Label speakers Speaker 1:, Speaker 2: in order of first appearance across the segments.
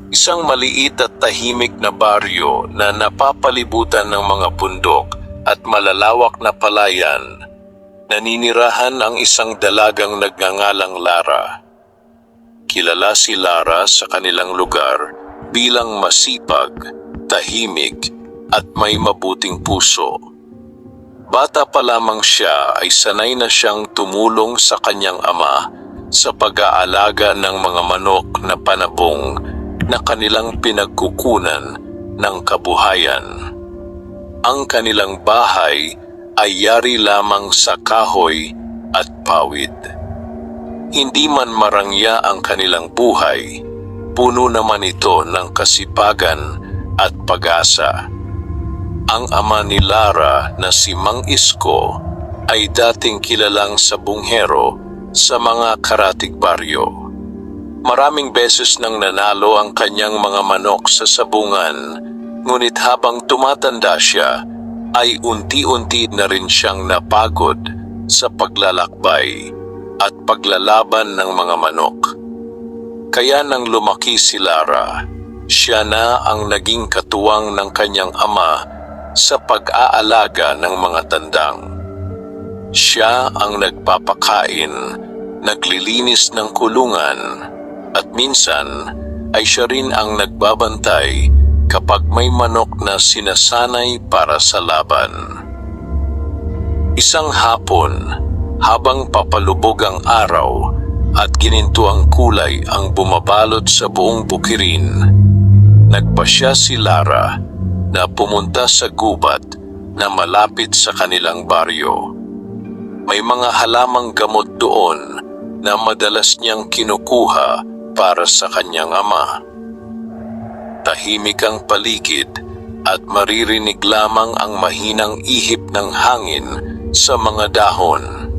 Speaker 1: Isang maliit at tahimik na baryo na napapalibutan ng mga bundok at malalawak na palayan. Naninirahan ang isang dalagang nagngangalang Lara. Kilala si Lara sa kanilang lugar bilang masipag, tahimik, at may mabuting puso. Bata pa lamang siya ay sanay na siyang tumulong sa kanyang ama sa pag-aalaga ng mga manok na panabong na kanilang pinagkukunan ng kabuhayan. Ang kanilang bahay ay yari lamang sa kahoy at pawid. Hindi man marangya ang kanilang buhay, puno naman ito ng kasipagan at pag-asa. Ang ama ni Lara na si Mang Isko ay dating kilalang sabunghero sa mga karatig baryo. Maraming beses nang nanalo ang kanyang mga manok sa sabungan, ngunit habang tumatanda siya, ay unti-unti na rin siyang napagod sa paglalakbay at paglalaban ng mga manok. Kaya nang lumaki si Lara, siya na ang naging katuwang ng kanyang ama sa pag-aalaga ng mga tandang. Siya ang nagpapakain, naglilinis ng kulungan, at minsan ay siya rin ang nagbabantay kapag may manok na sinasanay para sa laban. Isang hapon, habang papalubog ang araw at gininto ang kulay ang bumabalot sa buong bukirin, nagpasya si Lara na pumunta sa gubat na malapit sa kanilang baryo. May mga halamang gamot doon na madalas niyang kinukuha para sa kanyang ama. Tahimik ang paligid at maririnig lamang ang mahinang ihip ng hangin sa mga dahon.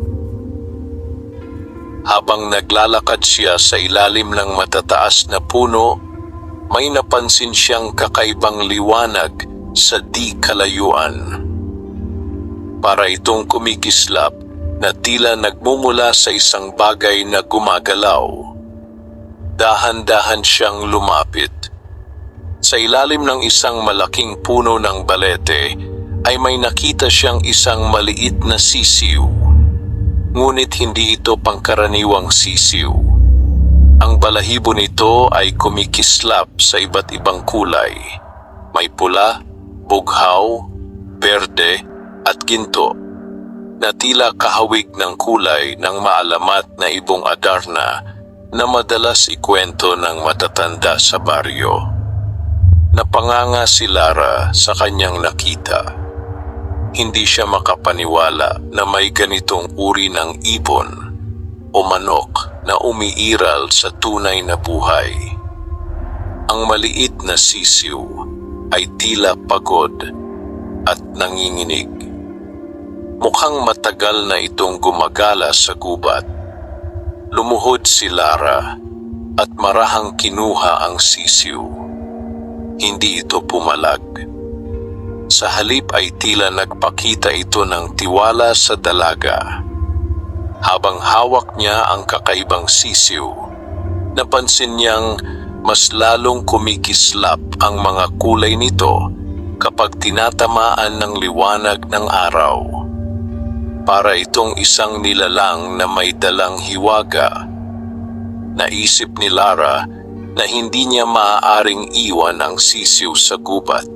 Speaker 1: Habang naglalakad siya sa ilalim ng matataas na puno, may napansin siyang kakaibang liwanag sa di kalayuan. Para itong kumikislap na tila nagmumula sa isang bagay na gumagalaw. Dahan-dahan siyang lumapit. Sa ilalim ng isang malaking puno ng balete ay may nakita siyang isang maliit na sisiw. Ngunit hindi ito pangkaraniwang sisiw. Ang balahibo nito ay kumikislap sa iba't ibang kulay. May pula, bughaw, berde, at ginto, na tila kahawig ng kulay ng maalamat na ibong Adarna na madalas ikwento ng matatanda sa baryo. Napanganga si Lara sa kanyang nakita. Hindi siya makapaniwala na may ganitong uri ng ibon o manok na umiiral sa tunay na buhay. Ang maliit na sisiw ay tila pagod at nanginginig. Mukhang matagal na itong gumagala sa gubat. Lumuhod si Lara at marahang kinuha ang sisiw. Hindi ito pumalag. Sa halip ay tila nagpakita ito ng tiwala sa dalaga. Habang hawak niya ang kakaibang sisiw, napansin niyang mas lalong kumikislap ang mga kulay nito kapag tinatamaan ng liwanag ng araw. Para itong isang nilalang na may dalang hiwaga. Naisip ni Lara na hindi niya maaaring iwan ang sisiw sa gubat.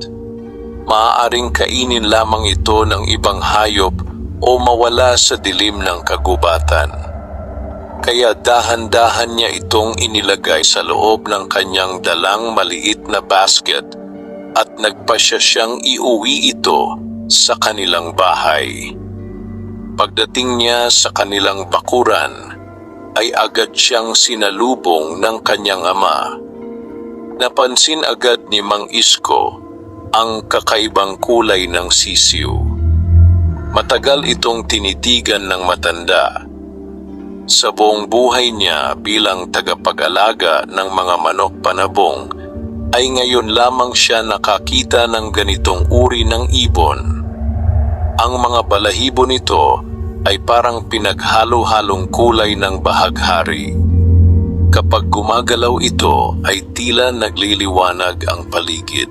Speaker 1: Maaaring kainin lamang ito ng ibang hayop o mawala sa dilim ng kagubatan. Kaya dahan-dahan niya itong inilagay sa loob ng kanyang dalang maliit na basket at nagpasya siyang iuwi ito sa kanilang bahay. Pagdating niya sa kanilang bakuran, ay agad siyang sinalubong ng kanyang ama. Napansin agad ni Mang Isko ang kakaibang kulay ng sisiw. Matagal itong tinitigan ng matanda. Sa buong buhay niya bilang tagapag-alaga ng mga manok panabong, ay ngayon lamang siya nakakita ng ganitong uri ng ibon. Ang mga balahibo nito ay parang pinaghalo-halong kulay ng bahaghari. Kapag gumagalaw ito ay tila nagliliwanag ang paligid.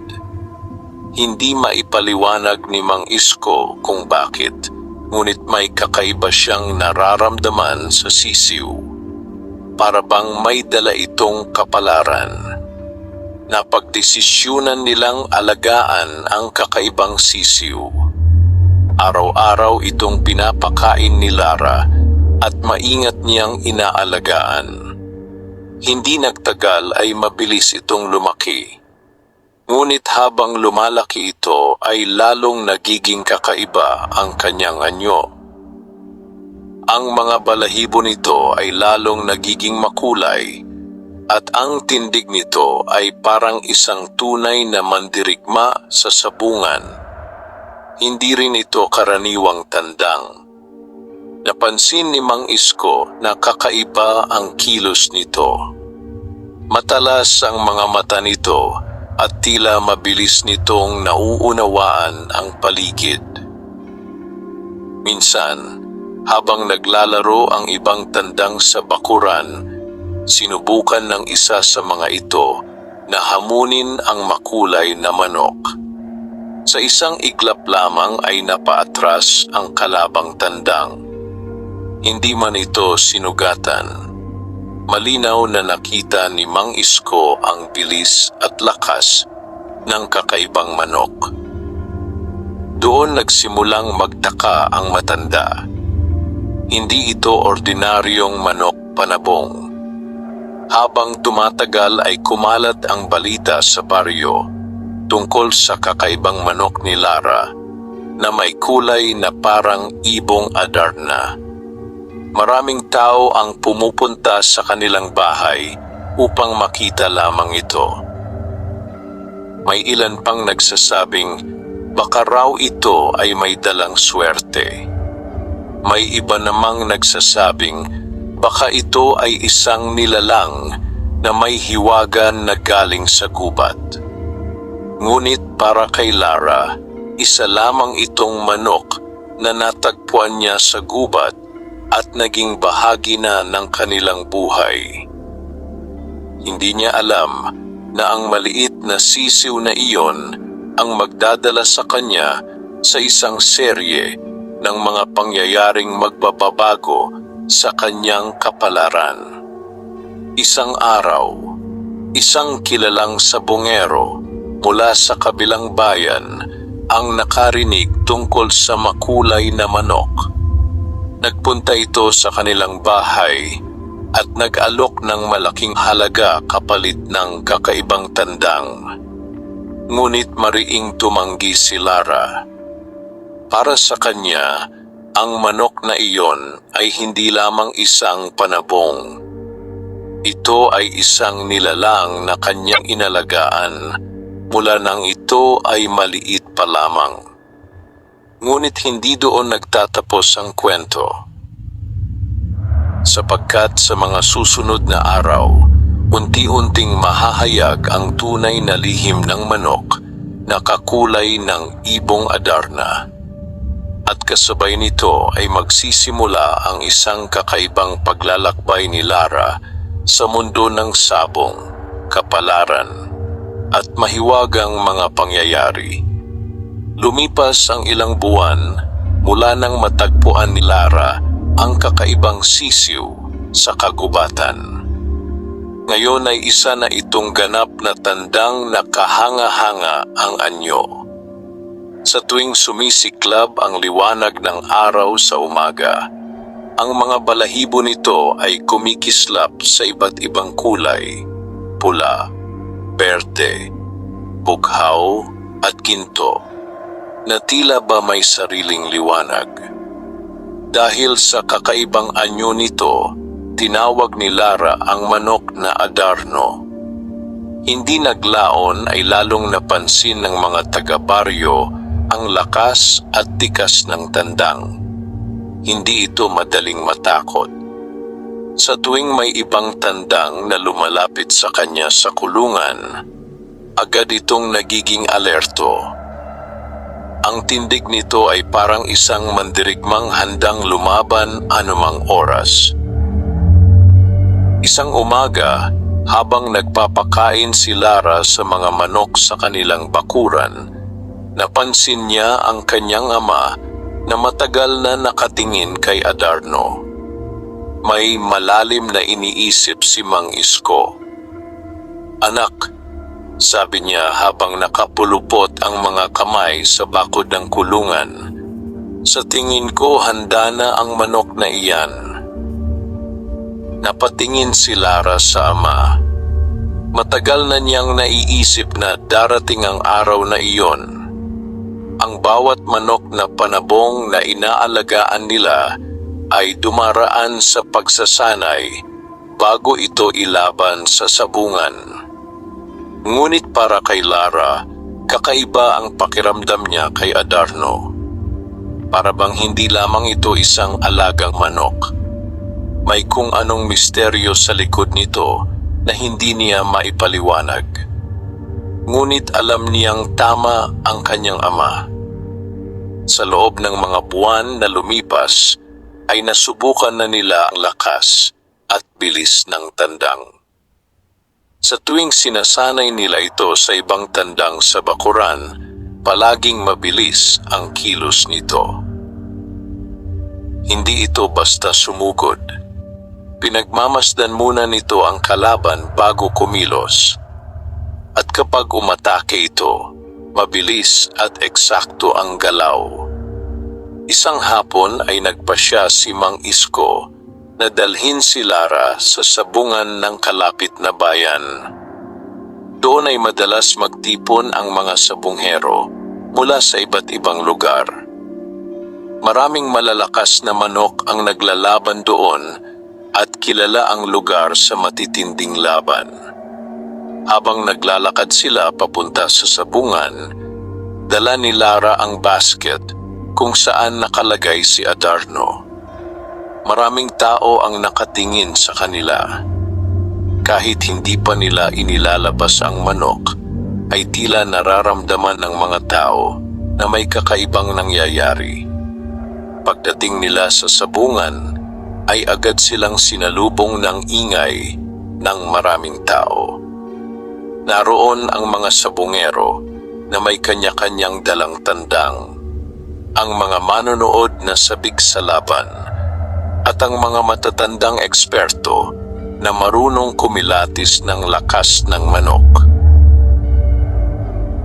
Speaker 1: Hindi maipaliwanag ni Mang Isko kung bakit, ngunit may kakaiba siyang nararamdaman sa sisiw. Para bang may dala itong kapalaran. Napagdesisyunan nilang alagaan ang kakaibang sisiw. Araw-araw itong pinapakain ni Lara at maingat niyang inaalagaan. Hindi nagtagal ay mabilis itong lumaki. Ngunit habang lumalaki ito ay lalong nagiging kakaiba ang kanyang anyo. Ang mga balahibo nito ay lalong nagiging makulay at ang tindig nito ay parang isang tunay na mandirigma sa sabungan. Hindi rin ito karaniwang tandang. Napansin ni Mang Isko na kakaiba ang kilos nito. Matalas ang mga mata nito at tila mabilis nitong nauunawaan ang paligid. Minsan, habang naglalaro ang ibang tandang sa bakuran, sinubukan ng isa sa mga ito na hamunin ang makulay na manok. Sa isang iglap lamang ay napaatras ang kalabang tandang. Hindi man ito sinugatan. Malinaw na nakita ni Mang Isko ang bilis at lakas ng kakaibang manok. Doon nagsimulang magtaka ang matanda. Hindi ito ordinaryong manok panabong. Habang tumatagal ay kumalat ang balita sa baryo tungkol sa kakaibang manok ni Lara na may kulay na parang ibong Adarna. Maraming tao ang pumupunta sa kanilang bahay upang makita lamang ito. May ilan pang nagsasabing baka raw ito ay may dalang swerte. May iba namang nagsasabing baka ito ay isang nilalang na may hiwagan na galing sa gubat. Ngunit para kay Lara, isa lamang itong manok na natagpuan niya sa gubat at naging bahagi na ng kanilang buhay. Hindi niya alam na ang maliit na sisiw na iyon ang magdadala sa kanya sa isang serye ng mga pangyayaring magbabago sa kanyang kapalaran. Isang araw, isang kilalang sabongero mula sa kabilang bayan ang nakarinig tungkol sa makulay na manok. Nagpunta ito sa kanilang bahay at nag-alok ng malaking halaga kapalit ng kakaibang tandang. Ngunit mariing tumanggi si Lara. Para sa kanya, ang manok na iyon ay hindi lamang isang panabong. Ito ay isang nilalang na kanyang inalagaan mula nang ito ay maliit pa lamang. Ngunit hindi doon nagtatapos ang kwento. Sapagkat sa mga susunod na araw, unti-unting mahahayag ang tunay na lihim ng manok na kakulay ng ibong Adarna. At kasabay nito ay magsisimula ang isang kakaibang paglalakbay ni Lara sa mundo ng sabong, kapalaran, at mahiwagang mga pangyayari. Lumipas ang ilang buwan mula nang matagpuan ni Lara ang kakaibang sisiw sa kagubatan. Ngayon ay isa na itong ganap na tandang nakahanga-hanga ang anyo. Sa tuwing sumisiklab ang liwanag ng araw sa umaga, ang mga balahibo nito ay kumikislap sa iba't ibang kulay, pula, berde, bughaw at ginto, na tila ba may sariling liwanag. Dahil sa kakaibang anyo nito, tinawag ni Lara ang manok na Adarno. Hindi naglaon ay lalong napansin ng mga taga-baryo ang lakas at tikas ng tandang. Hindi ito madaling matakot. Sa tuwing may ibang tandang na lumalapit sa kanya sa kulungan, agad itong nagiging alerto. Ang tindig nito ay parang isang mandirigmang handang lumaban anumang oras. Isang umaga, habang nagpapakain si Lara sa mga manok sa kanilang bakuran, napansin niya ang kanyang ama na matagal na nakatingin kay Adarno. May malalim na iniisip si Mang Isko. "Anak," sabi niya habang nakapulupot ang mga kamay sa bakod ng kulungan, "sa tingin ko handa na ang manok na iyan." Napatingin si Lara sa ama. Matagal na niyang naiisip na darating ang araw na iyon. Ang bawat manok na panabong na inaalagaan nila ay dumaraan sa pagsasanay bago ito ilaban sa sabungan. Ngunit para kay Lara, kakaiba ang pakiramdam niya kay Adarno. Para bang hindi lamang ito isang alagang manok. May kung anong misteryo sa likod nito na hindi niya maipaliwanag. Ngunit alam niyang tama ang kanyang ama. Sa loob ng mga buwan na lumipas, ay nasubukan na nila ang lakas at bilis ng tandang. Sa tuwing sinasanay nila ito sa ibang tandang sa bakuran, palaging mabilis ang kilos nito. Hindi ito basta sumugod. Pinagmamasdan muna nito ang kalaban bago kumilos. At kapag umatake ito, mabilis at eksakto ang galaw. Isang hapon ay nagpasya si Mang Isko na dalhin si Lara sa sabungan ng kalapit na bayan. Doon ay madalas magtipon ang mga sabunghero mula sa iba't ibang lugar. Maraming malalakas na manok ang naglalaban doon at kilala ang lugar sa matitinding laban. Habang naglalakad sila papunta sa sabungan, dala ni Lara ang basket kung saan nakalagay si Adarno. Maraming tao ang nakatingin sa kanila. Kahit hindi pa nila inilalabas ang manok, ay tila nararamdaman ng mga tao na may kakaibang nangyayari. Pagdating nila sa sabungan, ay agad silang sinalubong ng ingay ng maraming tao. Naroon ang mga sabungero na may kanya-kanyang dalang tandang, ang mga manonood na sabik sa laban, at ang mga matatandang eksperto na marunong kumilatis ng lakas ng manok.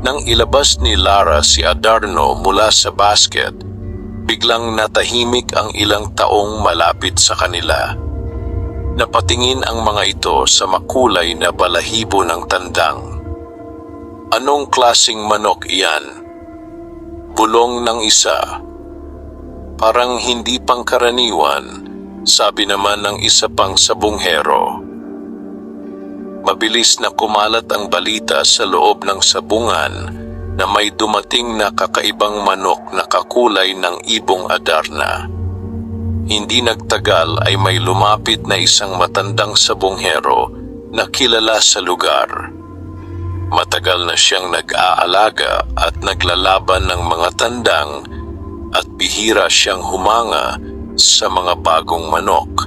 Speaker 1: Nang ilabas ni Lara si Adarno mula sa basket, biglang natahimik ang ilang taong malapit sa kanila. Napatingin ang mga ito sa makulay na balahibo ng tandang. "Anong klasing manok iyan?" Bulong ng isa. "Parang hindi pangkaraniwan," sabi naman ng isa pang sabunghero. Mabilis na kumalat ang balita sa loob ng sabungan na may dumating na kakaibang manok na kakulay ng ibong Adarna. Hindi nagtagal ay may lumapit na isang matandang sabunghero na kilala sa lugar. Matagal na siyang nag-aalaga at naglalaban ng mga tandang at bihira siyang humanga sa mga bagong manok.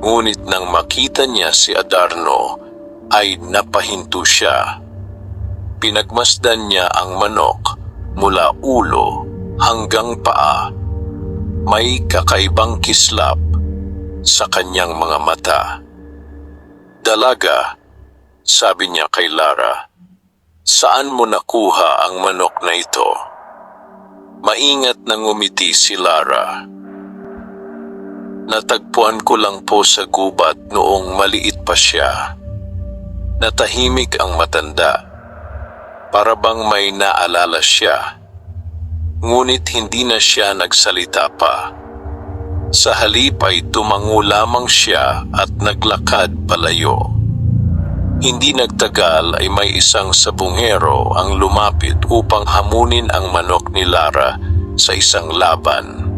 Speaker 1: Ngunit nang makita niya si Adarno ay napahinto siya. Pinagmasdan niya ang manok mula ulo hanggang paa. May kakaibang kislap sa kanyang mga mata. "Dalaga," sabi niya kay Lara, "saan mo nakuha ang manok na ito?" Maingat na ngumiti si Lara. "Natagpuan ko lang po sa gubat noong maliit pa siya." Natahimik ang matanda. Para bang may naalala siya. Ngunit hindi na siya nagsalita pa. Sa halip ay tumango lamang siya at naglakad palayo. Hindi nagtagal ay may isang sabunghero ang lumapit upang hamunin ang manok ni Lara sa isang laban.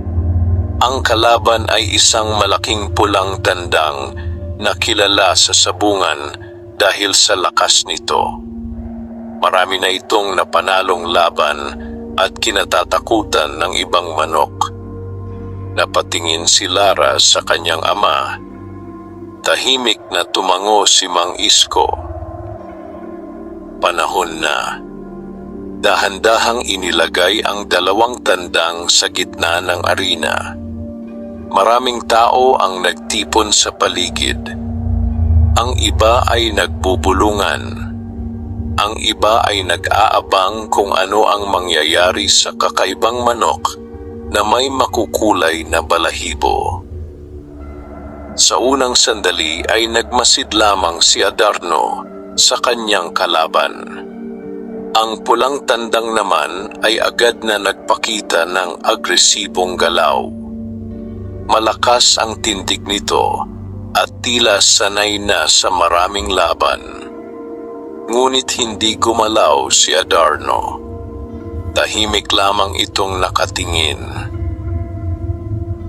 Speaker 1: Ang kalaban ay isang malaking pulang tandang na kilala sa sabungan dahil sa lakas nito. Marami na itong napanalong laban at kinatatakutan ng ibang manok. Napatingin si Lara sa kanyang ama. Tahimik na tumango si Mang Isko. Panahon na. Dahan-dahang inilagay ang dalawang tandang sa gitna ng arena. Maraming tao ang nagtipon sa paligid. Ang iba ay nagbubulungan. Ang iba ay nag-aabang kung ano ang mangyayari sa kakaibang manok na may makukulay na balahibo. Sa unang sandali ay nagmasid lamang si Adarno sa kanyang kalaban. Ang pulang tandang naman ay agad na nagpakita ng agresibong galaw. Malakas ang tindig nito at tila sanay na sa maraming laban. Ngunit hindi gumalaw si Adarno. Tahimik lamang itong nakatingin.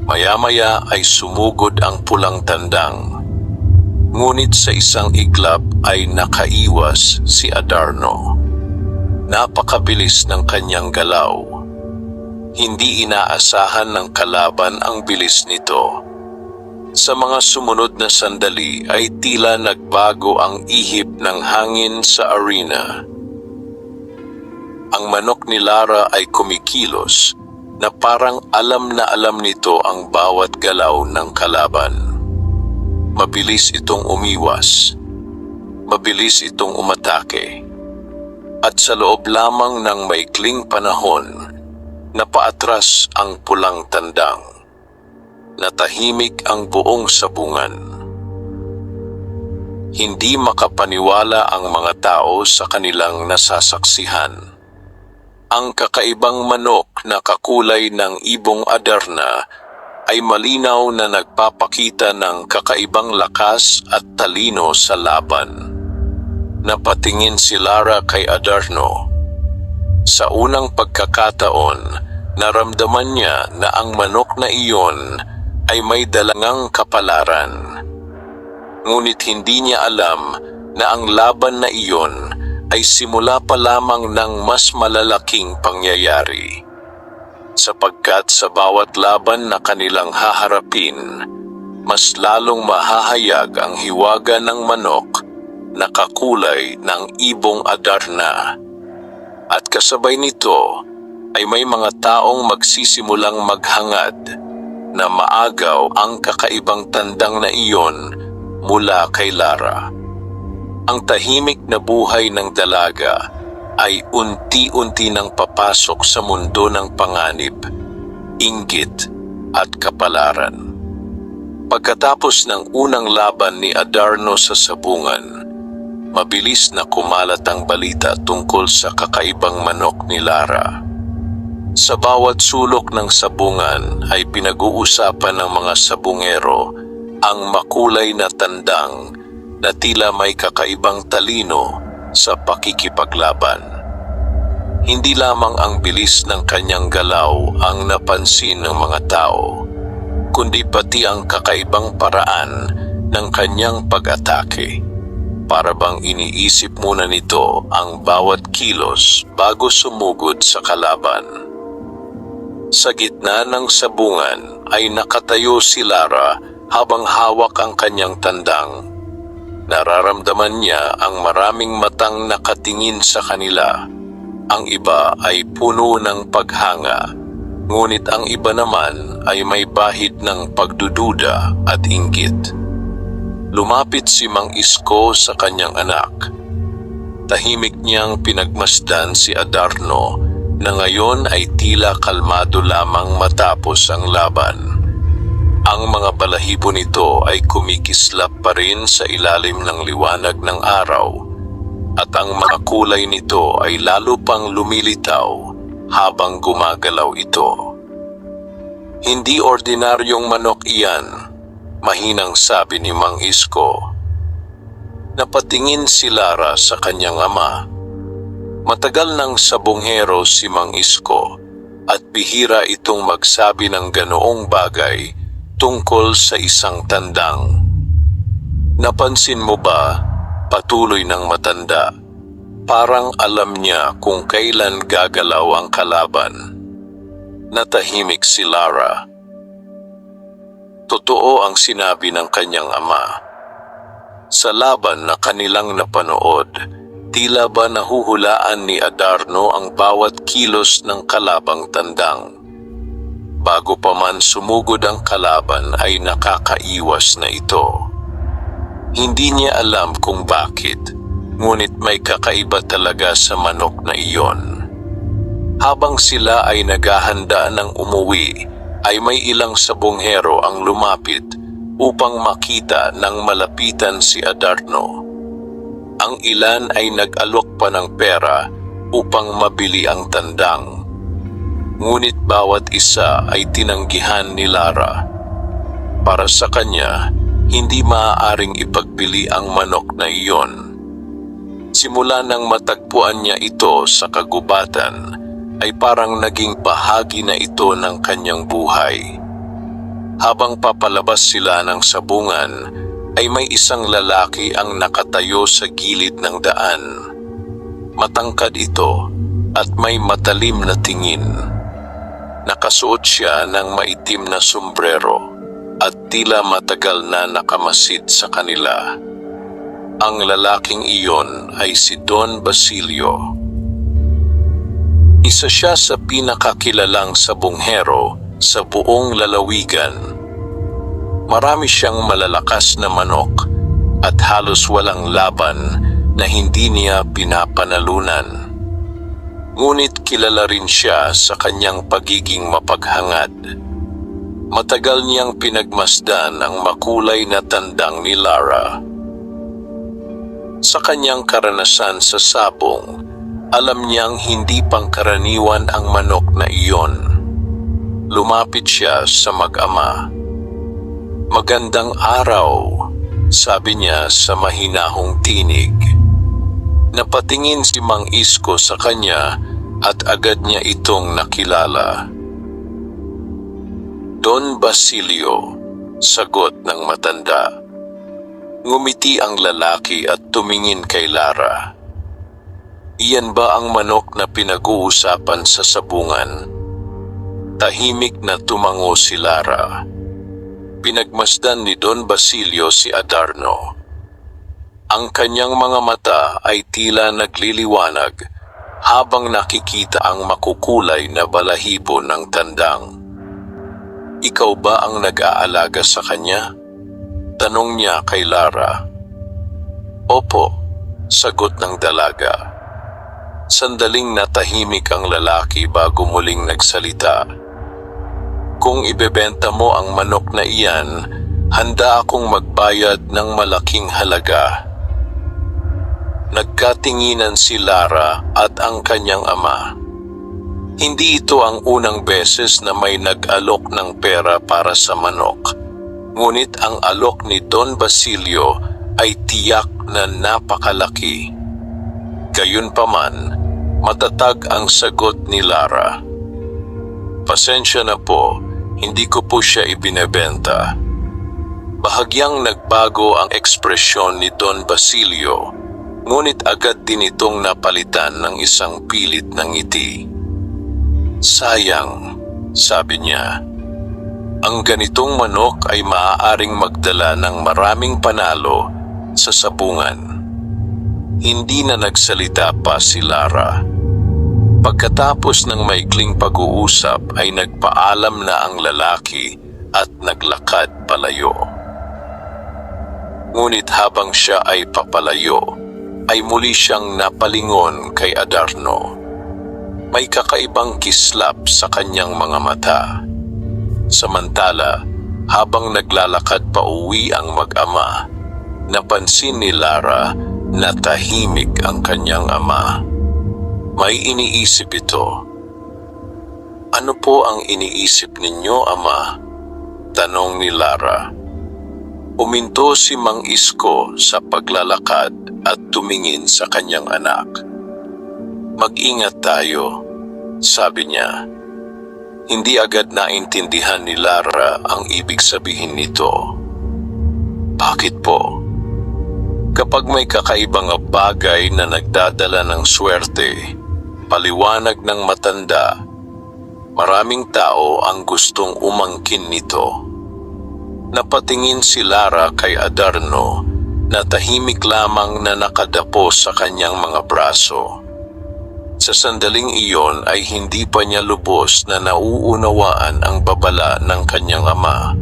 Speaker 1: Maya-maya ay sumugod ang pulang tandang. Ngunit sa isang iglap ay nakaiwas si Adarno. Napakabilis ng kanyang galaw. Hindi inaasahan ng kalaban ang bilis nito. Sa mga sumunod na sandali ay tila nagbago ang ihip ng hangin sa arena. Ang manok ni Lara ay kumikilos na parang alam na alam nito ang bawat galaw ng kalaban. Mabilis itong umiwas. Mabilis itong umatake. At sa loob lamang ng maikling panahon, napaatras ang pulang tandang. Natahimik ang buong sabungan. Hindi makapaniwala ang mga tao sa kanilang nasasaksihan. Ang kakaibang manok na kakulay ng ibong Adarna ay malinaw na nagpapakita ng kakaibang lakas at talino sa laban. Napatingin si Lara kay Adarno. Sa unang pagkakataon, naramdaman niya na ang manok na iyon ay may dalangang kapalaran. Ngunit hindi niya alam na ang laban na iyon ay simula pa lamang ng mas malalaking pangyayari. Sapagkat sa bawat laban na kanilang haharapin, mas lalong mahahayag ang hiwaga ng manok na kakulay ng ibong Adarna. At kasabay nito ay may mga taong magsisimulang maghangad na maagaw ang kakaibang tandang na iyon mula kay Lara. Ang tahimik na buhay ng dalaga ay unti-unti nang papasok sa mundo ng panganib, inggit at kapalaran. Pagkatapos ng unang laban ni Adarno sa sabungan, mabilis na kumalat ang balita tungkol sa kakaibang manok ni Lara. Sa bawat sulok ng sabungan ay pinag-uusapan ng mga sabungero ang makulay na tandang na tila may kakaibang talino sa pakikipaglaban. Hindi lamang ang bilis ng kanyang galaw ang napansin ng mga tao, kundi pati ang kakaibang paraan ng kanyang pag-atake. Para bang iniisip muna nito ang bawat kilos bago sumugod sa kalaban. Sa gitna ng sabungan ay nakatayo si Lara habang hawak ang kanyang tandang. Nararamdaman niya ang maraming matang nakatingin sa kanila. Ang iba ay puno ng paghanga, ngunit ang iba naman ay may bahid ng pagdududa at inggit. Lumapit si Mang Isko sa kanyang anak. Tahimik niyang pinagmasdan si Adarno na ngayon ay tila kalmado lamang matapos ang laban. Ang mga balahibo nito ay kumikislap pa rin sa ilalim ng liwanag ng araw at ang mga kulay nito ay lalo pang lumilitaw habang gumagalaw ito. Hindi ordinaryong manok iyan, mahinang sabi ni Mang Isko. Napatingin si Lara sa kanyang ama. Matagal nang sabonghero si Mang Isko at bihira itong magsabi ng ganoong bagay tungkol sa isang tandang. Napansin mo ba, patuloy ng matanda, parang alam niya kung kailan gagalaw ang kalaban. Natahimik si Lara. Totoo ang sinabi ng kanyang ama. Sa laban na kanilang napanood, tila ba nahuhulaan ni Adarno ang bawat kilos ng kalabang tandang. Bago pa man sumugod ang kalaban ay nakakaiwas na ito. Hindi niya alam kung bakit, ngunit may kakaiba talaga sa manok na iyon. Habang sila ay naghahanda ng umuwi, ay may ilang sabonghero ang lumapit upang makita nang malapitan si Adarno. Ang ilan ay nag-alok pa ng pera upang mabili ang tandang. Ngunit bawat isa ay tinanggihan ni Lara. Para sa kanya, hindi maaaring ipagbili ang manok na iyon. Simula nang matagpuan niya ito sa kagubatan, ay parang naging bahagi na ito ng kanyang buhay. Habang papalabas sila ng sabungan, ay may isang lalaki ang nakatayo sa gilid ng daan. Matangkad ito at may matalim na tingin. Nakasuot siya ng maitim na sombrero at tila matagal na nakamasid sa kanila. Ang lalaking iyon ay si Don Basilio. Isa siya sa pinakakilalang sabonghero sa buong lalawigan. Marami siyang malalakas na manok at halos walang laban na hindi niya pinapanalunan. Ngunit kilala rin siya sa kanyang pagiging mapaghangad. Matagal niyang pinagmasdan ang makulay na tandang ni Lara. Sa kanyang karanasan sa sabong, alam niyang hindi pangkaraniwan ang manok na iyon. Lumapit siya sa mag-ama. "Magandang araw," sabi niya sa mahinahong tinig. Napatingin si Mang Isko sa kanya at agad niya itong nakilala. "Don Basilio," sagot ng matanda. Ngumiti ang lalaki at tumingin kay Lara. "Iyan ba ang manok na pinag-uusapan sa sabungan?" Tahimik na tumango si Lara. Pinagmasdan ni Don Basilio si Adarno. Ang kanyang mga mata ay tila nagliliwanag habang nakikita ang makukulay na balahibo ng tandang. "Ikaw ba ang nag-aalaga sa kanya?" tanong niya kay Lara. "Opo," sagot ng dalaga. Sandaling natahimik ang lalaki bago muling nagsalita. "Kung ibebenta mo ang manok na iyan, handa akong magbayad ng malaking halaga." Nagkatinginan si Lara at ang kanyang ama. Hindi ito ang unang beses na may nag-alok ng pera para sa manok. Ngunit ang alok ni Don Basilio ay tiyak na napakalaki. Gayunpaman, matatag ang sagot ni Lara. "Pasensya na po, hindi ko po siya ibinebenta." Bahagyang nagbago ang ekspresyon ni Don Basilio, ngunit agad din itong napalitan ng isang pilit na ngiti. "Sayang," sabi niya. "Ang ganitong manok ay maaaring magdala ng maraming panalo sa sabungan." Hindi na nagsalita pa si Lara. Pagkatapos ng maikling pag-uusap ay nagpaalam na ang lalaki at naglakad palayo. Ngunit habang siya ay papalayo, ay muli siyang napalingon kay Adarno. May kakaibang kislap sa kanyang mga mata. Samantala, habang naglalakad pa uwi ang mag-ama, napansin ni Lara na tahimik ang kanyang ama. May iniisip ito. "Ano po ang iniisip ninyo, ama?" tanong ni Lara. Uminto si Mang Isko sa paglalakad at tumingin sa kanyang anak. "Mag-ingat tayo," sabi niya. Hindi agad naintindihan ni Lara ang ibig sabihin nito. "Bakit po?" "Kapag may kakaibang bagay na nagdadala ng swerte," paliwanag ng matanda, "maraming tao ang gustong umangkin nito." Napatingin si Lara kay Adarno na tahimik lamang na nakadapo sa kanyang mga braso. Sa sandaling iyon ay hindi pa niya lubos na nauunawaan ang babala ng kanyang ama.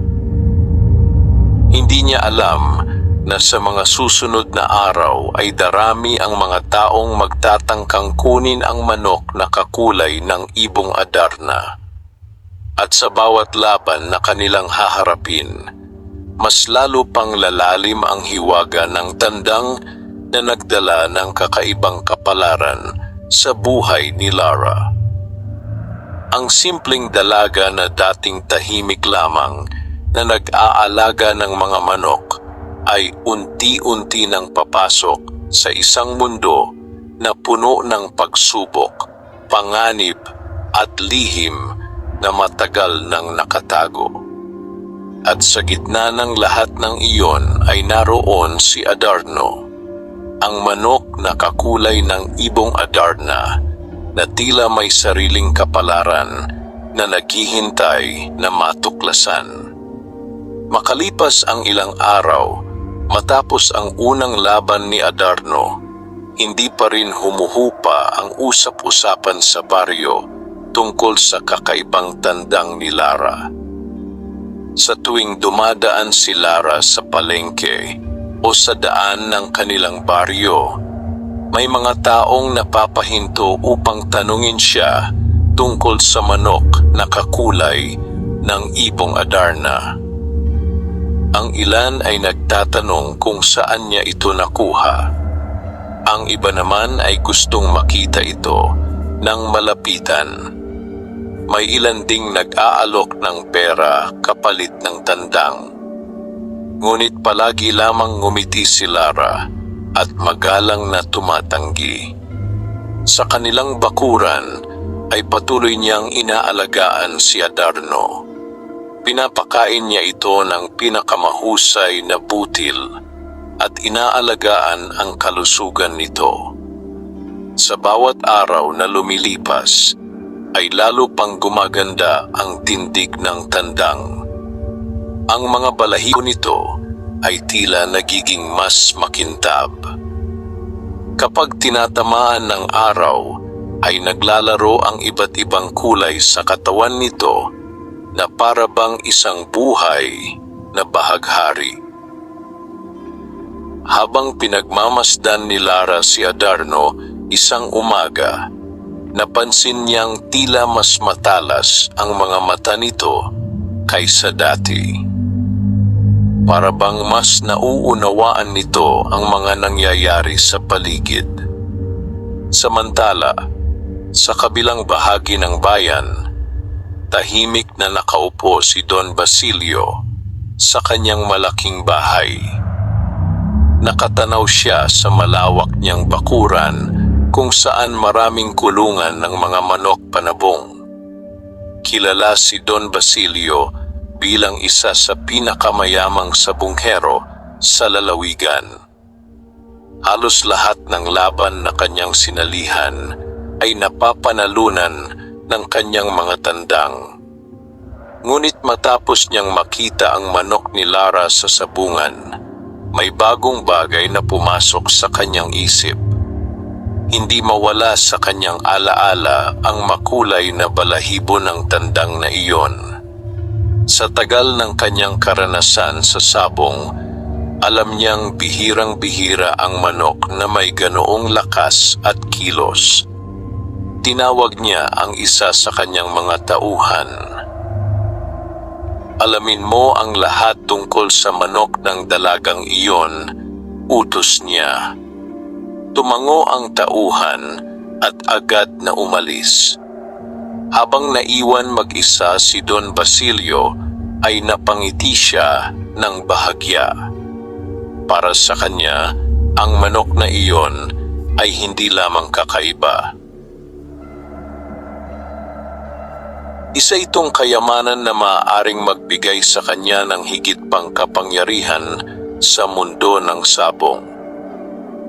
Speaker 1: Hindi niya alam na sa mga susunod na araw ay darami ang mga taong magtatangkang kunin ang manok na kakulay ng ibong Adarna. At sa bawat laban na kanilang haharapin, mas lalo pang lalalim ang hiwaga ng tandang na nagdala ng kakaibang kapalaran sa buhay ni Lara. Ang simpleng dalaga na dating tahimik lamang na nag-aalaga ng mga manok ay unti-unti nang papasok sa isang mundo na puno ng pagsubok, panganib at lihim na matagal nang nakatago. At sa gitna ng lahat ng iyon ay naroon si Adarno, ang manok na kakulay ng ibong Adarna na tila may sariling kapalaran na naghihintay na matuklasan. Makalipas ang ilang araw, matapos ang unang laban ni Adarno, hindi pa rin humuhupa ang usap-usapan sa baryo tungkol sa kakaibang tandang ni Lara. Sa tuwing dumadaan si Lara sa palengke o sa daan ng kanilang baryo, may mga taong napapahinto upang tanungin siya tungkol sa manok na kakulay ng ibong Adarna. Ang ilan ay nagtatanong kung saan niya ito nakuha. Ang iba naman ay gustong makita ito ng malapitan. May ilan ding nag-aalok ng pera kapalit ng tandang. Ngunit palagi lamang ngumiti si Lara at magalang na tumatanggi. Sa kanilang bakuran ay patuloy niyang inaalagaan si Adarno. Pinapakain niya ito ng pinakamahusay na butil at inaalagaan ang kalusugan nito. Sa bawat araw na lumilipas, ay lalo pang gumaganda ang tindig ng tandang. Ang mga balahibo nito ay tila nagiging mas makintab. Kapag tinatamaan ng araw, ay naglalaro ang iba't ibang kulay sa katawan nito na para bang isang buhay na bahaghari. Habang pinagmamasdan ni Lara si Adarno isang umaga, napansin niyang tila mas matalas ang mga mata nito kaysa dati. Para bang mas nauunawaan nito ang mga nangyayari sa paligid. Samantala, sa kabilang bahagi ng bayan, tahimik na nakaupo si Don Basilio sa kanyang malaking bahay. Nakatanaw siya sa malawak niyang bakuran kung saan maraming kulungan ng mga manok panabong. Kilala si Don Basilio bilang isa sa pinakamayamang sabunghero sa lalawigan. Halos lahat ng laban na kanyang sinalihan ay napapanalunan ng kanyang mga tandang. Ngunit matapos niyang makita ang manok ni Lara sa sabungan, may bagong bagay na pumasok sa kanyang isip. Hindi mawala sa kanyang alaala ang makulay na balahibo ng tandang na iyon. Sa tagal ng kanyang karanasan sa sabong, alam niyang bihirang-bihira ang manok na may ganoong lakas at kilos. Tinawag niya ang isa sa kanyang mga tauhan. Alamin mo ang lahat tungkol sa manok ng dalagang iyon, utos niya. Tumango ang tauhan at agad na umalis. Habang naiwan mag-isa si Don Basilio, ay napangiti siya ng bahagya. Para sa kanya, ang manok na iyon ay hindi lamang kakaiba. Isa itong kayamanan na maaaring magbigay sa kanya ng higit pang kapangyarihan sa mundo ng sabong.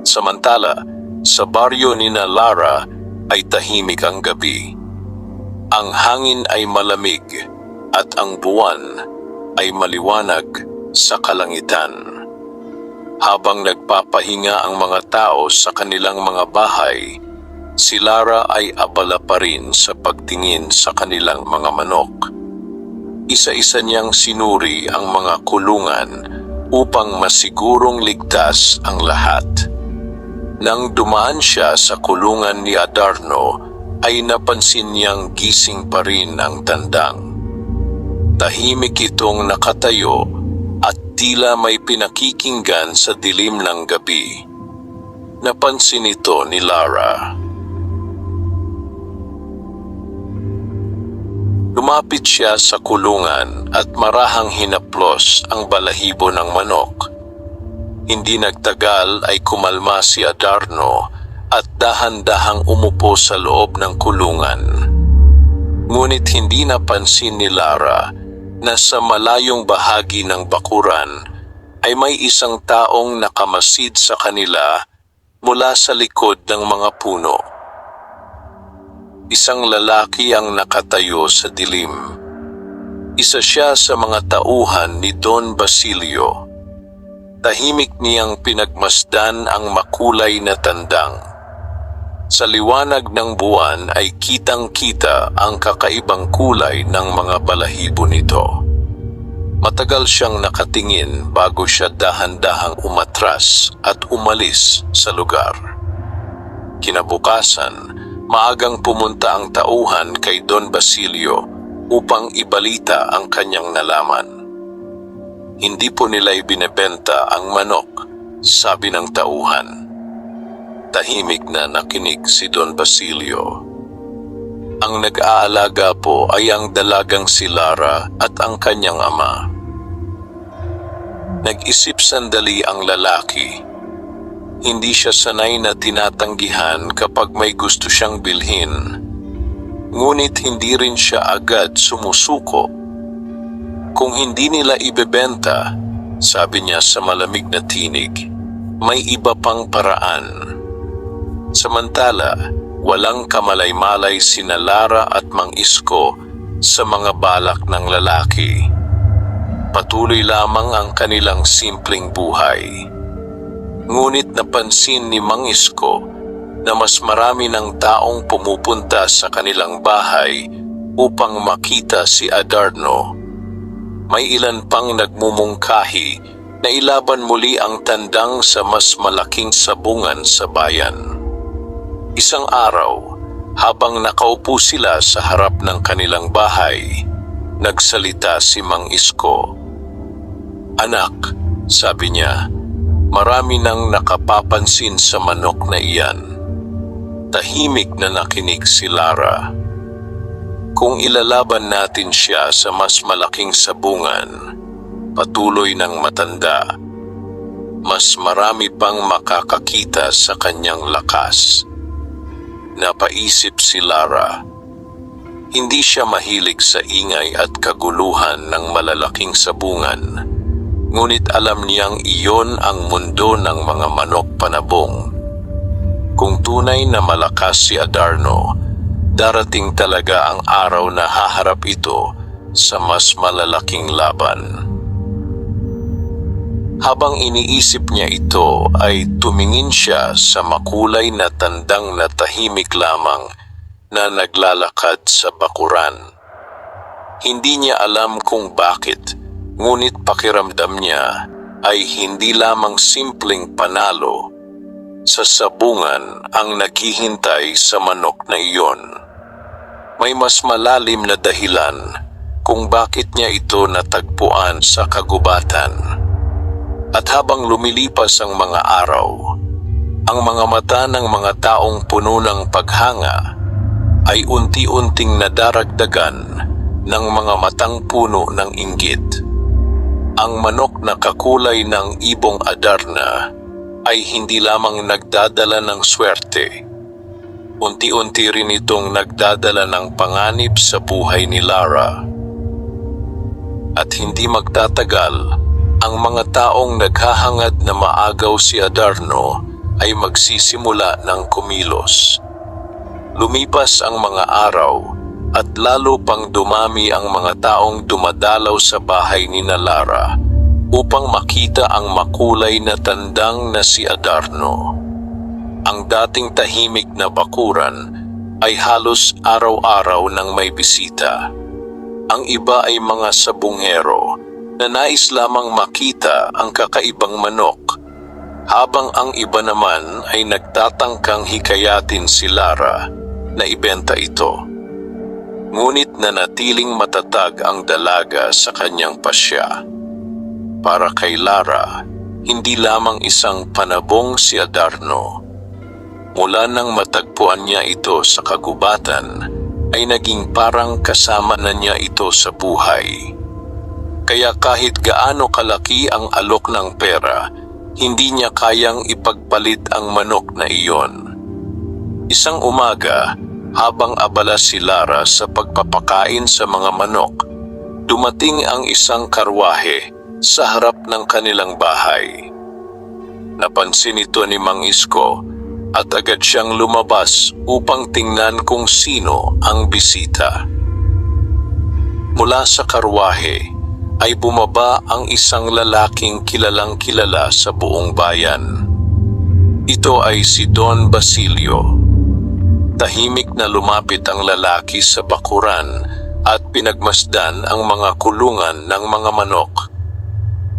Speaker 1: Samantala, sa baryo ni Lara ay tahimik ang gabi. Ang hangin ay malamig at ang buwan ay maliwanag sa kalangitan. Habang nagpapahinga ang mga tao sa kanilang mga bahay, si Lara ay abala pa rin sa pagtingin sa kanilang mga manok. Isa-isa niyang sinuri ang mga kulungan upang masigurong ligtas ang lahat. Nang dumaan siya sa kulungan ni Adarno, ay napansin niyang gising pa rin ang tandang. Tahimik itong nakatayo at tila may pinakikinggan sa dilim ng gabi. Napansin ito ni Lara. Lumapit siya sa kulungan at marahang hinaplos ang balahibo ng manok. Hindi nagtagal ay kumalma si Adarno at dahan-dahang umupo sa loob ng kulungan. Ngunit hindi napansin ni Lara na sa malayong bahagi ng bakuran ay may isang taong nakamasid sa kanila mula sa likod ng mga puno. Isang lalaki ang nakatayo sa dilim. Isa siya sa mga tauhan ni Don Basilio. Tahimik niyang pinagmasdan ang makulay na tandang. Sa liwanag ng buwan ay kitang-kita ang kakaibang kulay ng mga balahibo nito. Matagal siyang nakatingin bago siya dahan-dahang umatras at umalis sa lugar. Kinabukasan, maagang pumunta ang tauhan kay Don Basilio upang ibalita ang kanyang nalaman. Hindi po nila ibinebenta ang manok, sabi ng tauhan. Tahimik na nakinig si Don Basilio. Ang nag-aalaga po ay ang dalagang si Lara at ang kanyang ama. Nag-isip sandali ang lalaki. Hindi siya sanay na tinatanggihan kapag may gusto siyang bilhin. Ngunit hindi rin siya agad sumusuko. Kung hindi nila ibebenta, sabi niya sa malamig na tinig, may iba pang paraan. Samantala, walang kamalay-malay sina Lara at Mang Isko sa mga balak ng lalaki. Patuloy lamang ang kanilang simpleng buhay. Ngunit napansin ni Mang Isko na mas marami ng taong pumupunta sa kanilang bahay upang makita si Adarno. May ilan pang nagmumungkahi na ilaban muli ang tandang sa mas malaking sabungan sa bayan. Isang araw, habang nakaupo sila sa harap ng kanilang bahay, nagsalita si Mang Isko. "Anak," sabi niya, "marami nang nakapapansin sa manok na iyan." Tahimik na nakinig si Lara. "Kung ilalaban natin siya sa mas malaking sabungan," patuloy ng matanda, "mas marami pang makakakita sa kanyang lakas." Napaisip si Lara. Hindi siya mahilig sa ingay at kaguluhan ng malalaking sabungan. Ngunit alam niyang iyon ang mundo ng mga manok panabong. Kung tunay na malakas si Adarno, darating talaga ang araw na haharap ito sa mas malalaking laban. Habang iniisip niya ito ay tumingin siya sa makulay na tandang na tahimik lamang na naglalakad sa bakuran. Hindi niya alam kung bakit, ngunit pakiramdam niya ay hindi lamang simpleng panalo. Sa sabungan ang naghihintay sa manok na iyon. May mas malalim na dahilan kung bakit niya ito natagpuan sa kagubatan. At habang lumilipas ang mga araw, ang mga mata ng mga taong puno ng paghanga ay unti-unting nadaragdagan ng mga matang puno ng inggit. Ang manok na kakulay ng ibong Adarna ay hindi lamang nagdadala ng swerte. Unti-unti rin itong nagdadala ng panganib sa buhay ni Lara. At hindi magtatagal, ang mga taong naghahangad na maagaw si Adarno ay magsisimula ng kumilos. Lumipas ang mga araw at lalo pang dumami ang mga taong dumadalaw sa bahay ni Lara. upang makita ang makulay na tandang na si Adarno. Ang dating tahimik na bakuran ay halos araw-araw nang may bisita. Ang iba ay mga sabungero na nais lamang makita ang kakaibang manok, habang ang iba naman ay nagtatangkang hikayatin si Lara na ibenta ito. Ngunit nanatiling matatag ang dalaga sa kanyang pasya. Para kay Lara, hindi lamang isang panabong si Adarno. Mula nang matagpuan niya ito sa kagubatan, ay naging parang kasama na niya ito sa buhay. Kaya kahit gaano kalaki ang alok ng pera, hindi niya kayang ipagpalit ang manok na iyon. Isang umaga, habang abala si Lara sa pagpapakain sa mga manok, dumating ang isang karwahe sa harap ng kanilang bahay. Napansin ito ni Mang Isko at agad siyang lumabas upang tingnan kung sino ang bisita. Mula sa karwahe ay bumaba ang isang lalaking kilalang-kilala sa buong bayan. Ito ay si Don Basilio. Tahimik na lumapit ang lalaki sa bakuran at pinagmasdan ang mga kulungan ng mga manok.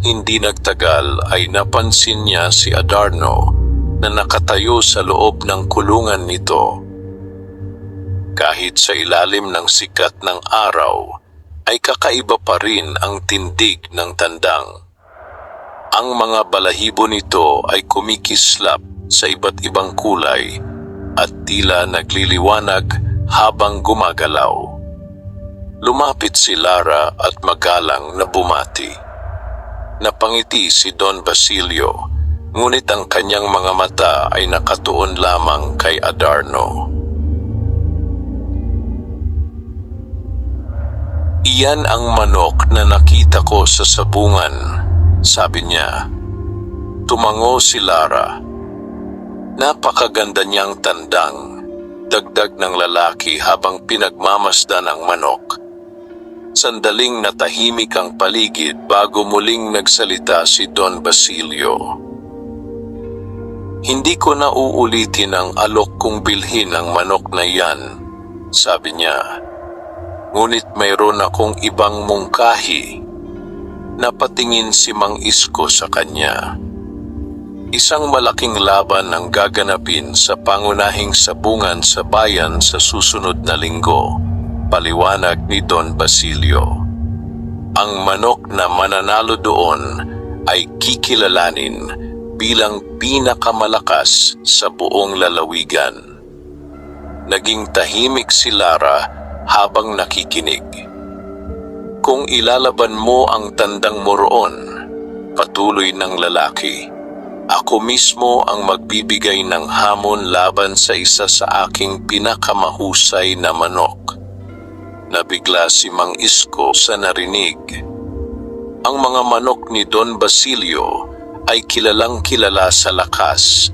Speaker 1: Hindi nagtagal ay napansin niya si Adarno na nakatayo sa loob ng kulungan nito. Kahit sa ilalim ng sikat ng araw, ay kakaiba pa rin ang tindig ng tandang. Ang mga balahibo nito ay kumikislap sa iba't ibang kulay at tila nagliliwanag habang gumagalaw. Lumapit si Lara at magalang na bumati. Napangiti si Don Basilio, ngunit ang kanyang mga mata ay nakatuon lamang kay Adarno. Iyan ang manok na nakita ko sa sabungan, sabi niya. Tumango si Lara. Napakaganda niyang tandang, dagdag ng lalaki habang pinagmamasdan ang manok. Sandaling natahimik ang paligid bago muling nagsalita si Don Basilio. Hindi ko na uulitin ang alok kong bilhin ang manok na yan, sabi niya. Ngunit mayroon akong ibang mungkahi. Napatingin si Mang Isko sa kanya. Isang malaking laban ang gaganapin sa pangunahing sabungan sa bayan sa susunod na linggo, paliwanag ni Don Basilio. Ang manok na mananalo doon ay kikilalanin bilang pinakamalakas sa buong lalawigan. Naging tahimik si Lara habang nakikinig. Kung ilalaban mo ang tandang mo roon, patuloy ng lalaki, ako mismo ang magbibigay ng hamon laban sa isa sa aking pinakamahusay na manok. Nabigla si Mang Isko sa narinig. Ang mga manok ni Don Basilio ay kilalang-kilala sa lakas.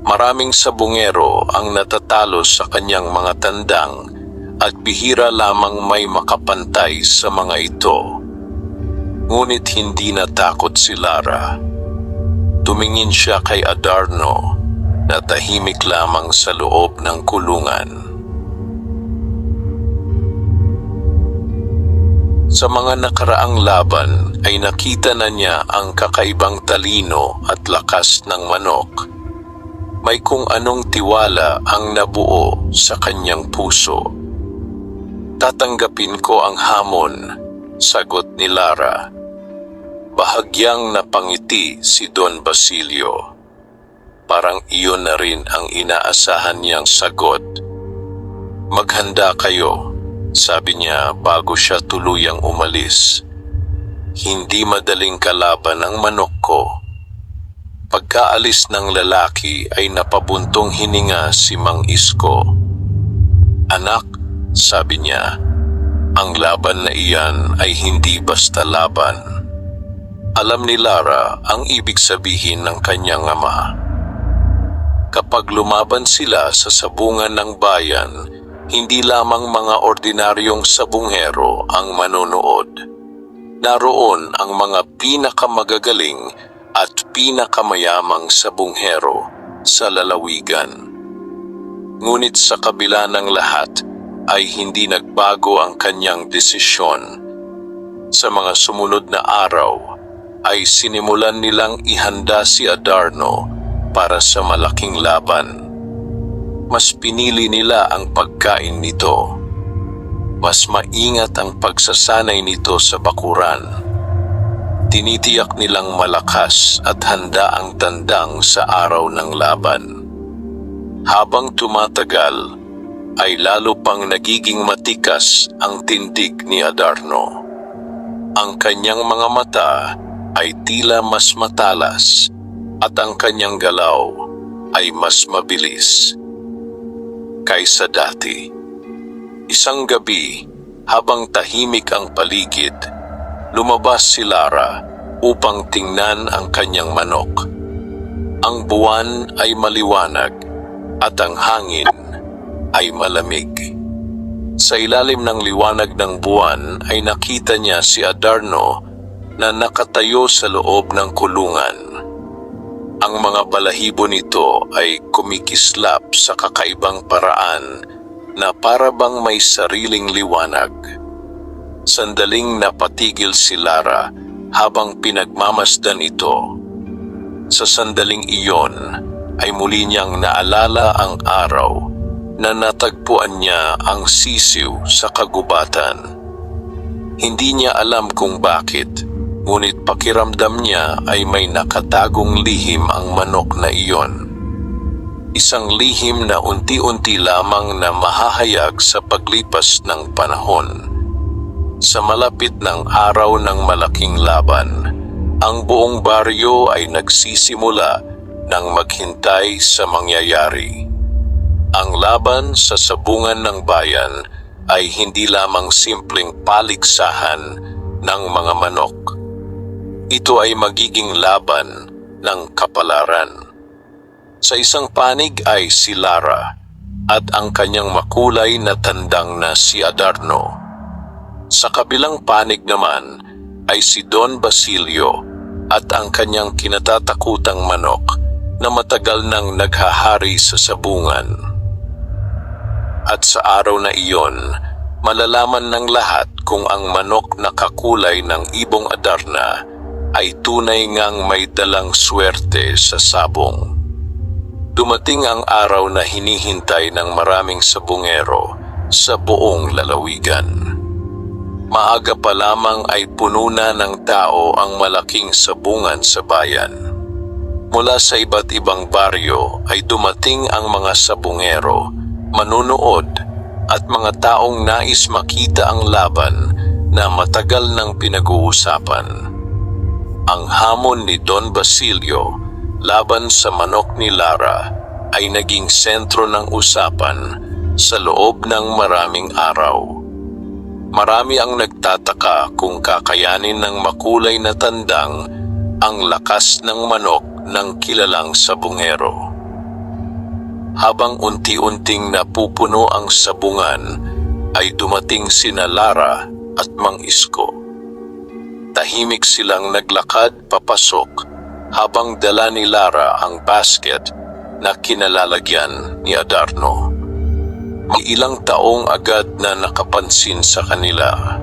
Speaker 1: Maraming sabungero ang natatalo sa kanyang mga tandang at bihira lamang may makapantay sa mga ito. Ngunit hindi natakot si Lara. Tumingin siya kay Adarno na tahimik lamang sa loob ng kulungan. Sa mga nakaraang laban ay nakita na niya ang kakaibang talino at lakas ng manok. May kung anong tiwala ang nabuo sa kanyang puso. Tatanggapin ko ang hamon, sagot ni Lara. Bahagyang napangiti si Don Basilio. Parang iyon na rin ang inaasahan niyang sagot. Maghanda kayo, sabi niya bago siya tuluyang umalis. Hindi madaling kalaban ang manok ko. Pagkaalis ng lalaki ay napabuntong hininga si Mang Isko. Anak, sabi niya, ang laban na iyan ay hindi basta laban. Alam ni Lara ang ibig sabihin ng kanyang ama. Kapag lumaban sila sa sabungan ng bayan, hindi lamang mga ordinaryong sabungero ang manonood. Naroon ang mga pinakamagagaling at pinakamayamang sabunghero sa lalawigan. Ngunit sa kabila ng lahat ay hindi nagbago ang kanyang desisyon. Sa mga sumunod na araw ay sinimulan nilang ihanda si Adarno para sa malaking laban. Mas pinili nila ang pagkain nito. Mas maingat ang pagsasanay nito sa bakuran. Tinitiyak nilang malakas at handa ang tandang sa araw ng laban. Habang tumatagal, ay lalo pang nagiging matikas ang tindig ni Adarno. Ang kanyang mga mata ay tila mas matalas at ang kanyang galaw ay mas mabilis kaysa dati. Isang gabi, habang tahimik ang paligid, lumabas si Lara upang tingnan ang kanyang manok. Ang buwan ay maliwanag at ang hangin ay malamig. Sa ilalim ng liwanag ng buwan ay nakita niya si Adarno na nakatayo sa loob ng kulungan. Ang mga balahibo nito ay kumikislap sa kakaibang paraan na para bang may sariling liwanag. Sandaling napatigil si Lara habang pinagmamasdan ito. Sa sandaling iyon ay muli niyang naalala ang araw na natagpuan niya ang sisiw sa kagubatan. Hindi niya alam kung bakit, ngunit pakiramdam niya ay may nakatagong lihim ang manok na iyon. Isang lihim na unti-unti lamang na mahahayag sa paglipas ng panahon. Sa malapit ng araw ng malaking laban, ang buong baryo ay nagsisimula ng maghintay sa mangyayari. Ang laban sa sabungan ng bayan ay hindi lamang simpleng paligsahan ng mga manok. Ito ay magiging laban ng kapalaran. Sa isang panig ay si Lara at ang kanyang makulay na tandang na si Adarno. Sa kabilang panig naman ay si Don Basilio at ang kanyang kinatatakutang manok na matagal nang naghahari sa sabungan. At sa araw na iyon, malalaman ng lahat kung ang manok na kakulay ng ibong Adarna ay tunay ngang may dalang swerte sa sabong. Dumating ang araw na hinihintay ng maraming sabungero sa buong lalawigan. Maaga pa lamang ay puno na ng tao ang malaking sabungan sa bayan. Mula sa iba't ibang baryo ay dumating ang mga sabungero, manunood at mga taong nais makita ang laban na matagal nang pinag-uusapan. Ang hamon ni Don Basilio laban sa manok ni Lara ay naging sentro ng usapan sa loob ng maraming araw. Marami ang nagtataka kung kakayanin ng makulay na tandang ang lakas ng manok ng kilalang sabungero. Habang unti-unting napupuno ang sabungan, ay dumating sina Lara at Mang Isko. Tahimik silang naglakad papasok habang dala ni Lara ang basket na kinalalagyan ni Adarno. May ilang taong agad na nakapansin sa kanila.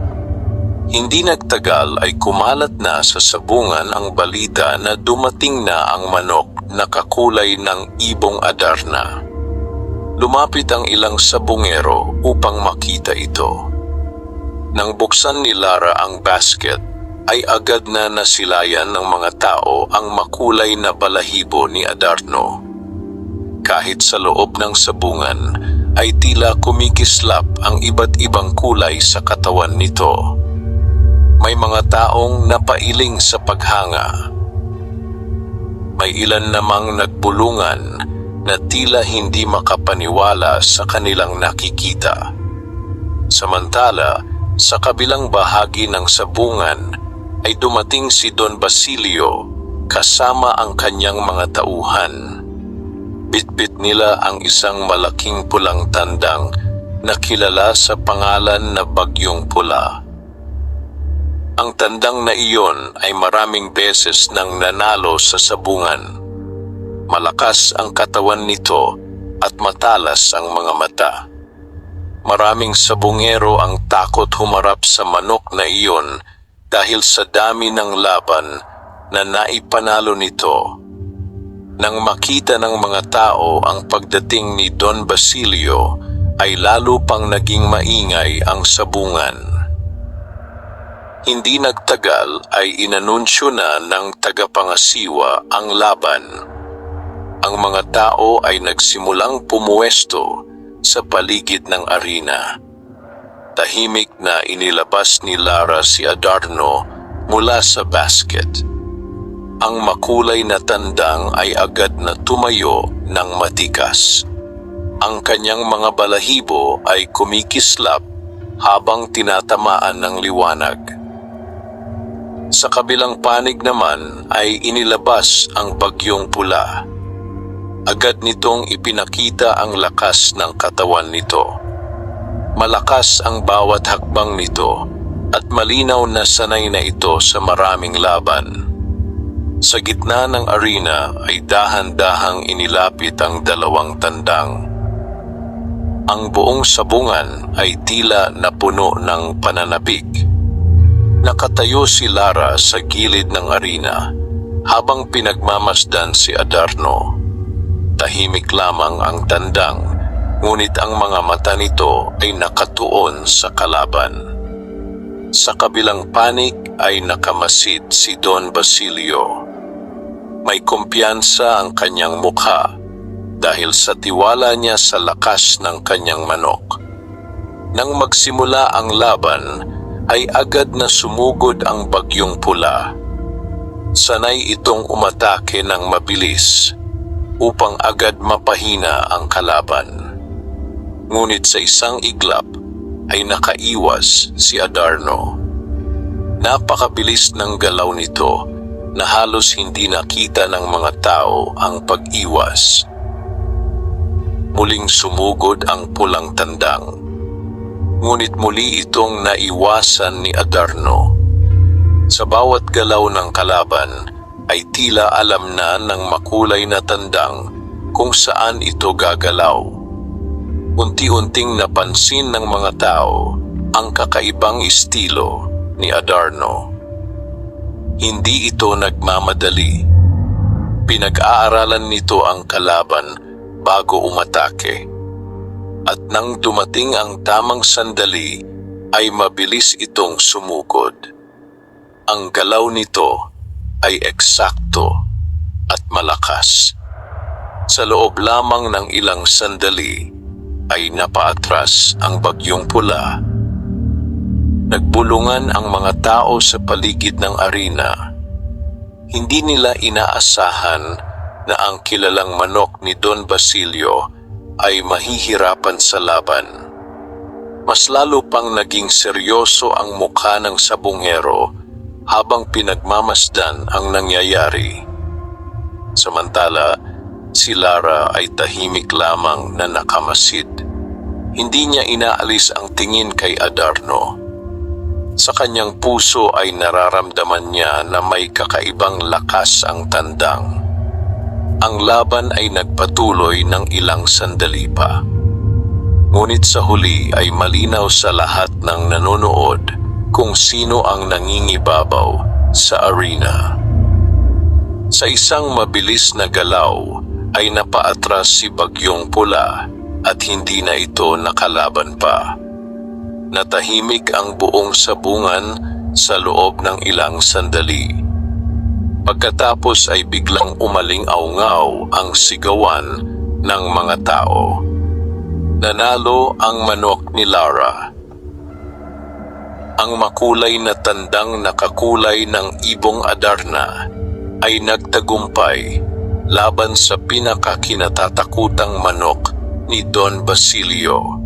Speaker 1: Hindi nagtagal ay kumalat na sa sabungan ang balita na dumating na ang manok na kakulay ng ibong Adarna. Lumapit ang ilang sabungero upang makita ito. Nang buksan ni Lara ang basket, ay agad na nasilayan ng mga tao ang makulay na balahibo ni Adarno. Kahit sa loob ng sabungan, ay tila kumikislap ang iba't ibang kulay sa katawan nito. May mga taong napailing sa paghanga. May ilan namang nagbulungan na tila hindi makapaniwala sa kanilang nakikita. Samantala, sa kabilang bahagi ng sabungan, ay dumating si Don Basilio kasama ang kanyang mga tauhan. Bitbit nila ang isang malaking pulang tandang na kilala sa pangalan na Bagyong Pula. Ang tandang na iyon ay maraming beses nang nanalo sa sabungan. Malakas ang katawan nito at matalas ang mga mata. Maraming sabungero ang takot humarap sa manok na iyon dahil sa dami ng laban na naipanalo nito. Nang makita ng mga tao ang pagdating ni Don Basilio, ay lalo pang naging maingay ang sabungan. Hindi nagtagal ay inanunsyo na ng tagapangasiwa ang laban. Ang mga tao ay nagsimulang pumuwesto sa paligid ng arena. Tahimik na inilabas ni Lara si Adarno mula sa basket. Ang makulay na tandang ay agad na tumayo ng matikas. Ang kanyang mga balahibo ay kumikislap habang tinatamaan ng liwanag. Sa kabilang panig naman ay inilabas ang bagyong pula. Agad nitong ipinakita ang lakas ng katawan nito. Malakas ang bawat hakbang nito at malinaw na sanay na ito sa maraming laban. Sa gitna ng arena ay dahan-dahang inilapit ang dalawang tandang. Ang buong sabungan ay tila napuno ng pananabik. Nakatayo si Lara sa gilid ng arena habang pinagmamasdan si Adarno. Tahimik lamang ang tandang, ngunit ang mga mata nito ay nakatuon sa kalaban. Sa kabilang panig ay nakamasid si Don Basilio. May kumpiyansa ang kanyang mukha dahil sa tiwala niya sa lakas ng kanyang manok. Nang magsimula ang laban, ay agad na sumugod ang bagyong pula. Sanay itong umatake ng mabilis upang agad mapahina ang kalaban. Ngunit sa isang iglap ay nakaiwas si Adarno. Napakabilis ng galaw nito na halos hindi nakita ng mga tao ang pag-iwas. Muling sumugod ang pulang tandang. Ngunit muli itong naiwasan ni Adarno. Sa bawat galaw ng kalaban ay tila alam na ng makulay na tandang kung saan ito gagalaw. Unti-unting napansin ng mga tao ang kakaibang estilo ni Adarno. Hindi ito nagmamadali. Pinag-aaralan nito ang kalaban bago umatake. At nang dumating ang tamang sandali, ay mabilis itong sumugod. Ang galaw nito ay eksakto at malakas. Sa loob lamang ng ilang sandali, ay napaatras ang bagyong pula. Nagbulungan ang mga tao sa paligid ng arena. Hindi nila inaasahan na ang kilalang manok ni Don Basilio ay mahihirapan sa laban. Mas lalo pang naging seryoso ang mukha ng sabungero habang pinagmamasdan ang nangyayari. Samantala, si Lara ay tahimik lamang na nakamasid. Hindi niya inaalis ang tingin kay Adarno. Sa kanyang puso ay nararamdaman niya na may kakaibang lakas ang tandang. Ang laban ay nagpatuloy ng ilang sandali pa. Ngunit sa huli ay malinaw sa lahat ng nanonood kung sino ang nangingibabaw sa arena. Sa isang mabilis na galaw ay napaatras si Bagyong Pula at hindi na ito nakalaban pa. Natahimik ang buong sabungan sa loob ng ilang sandali. Pagkatapos ay biglang umaling-aungaw ang sigawan ng mga tao. Nanalo ang manok ni Lara. Ang makulay na tandang nakakulay ng ibong Adarna ay nagtagumpay laban sa pinakakinatatakutang manok ni Don Basilio.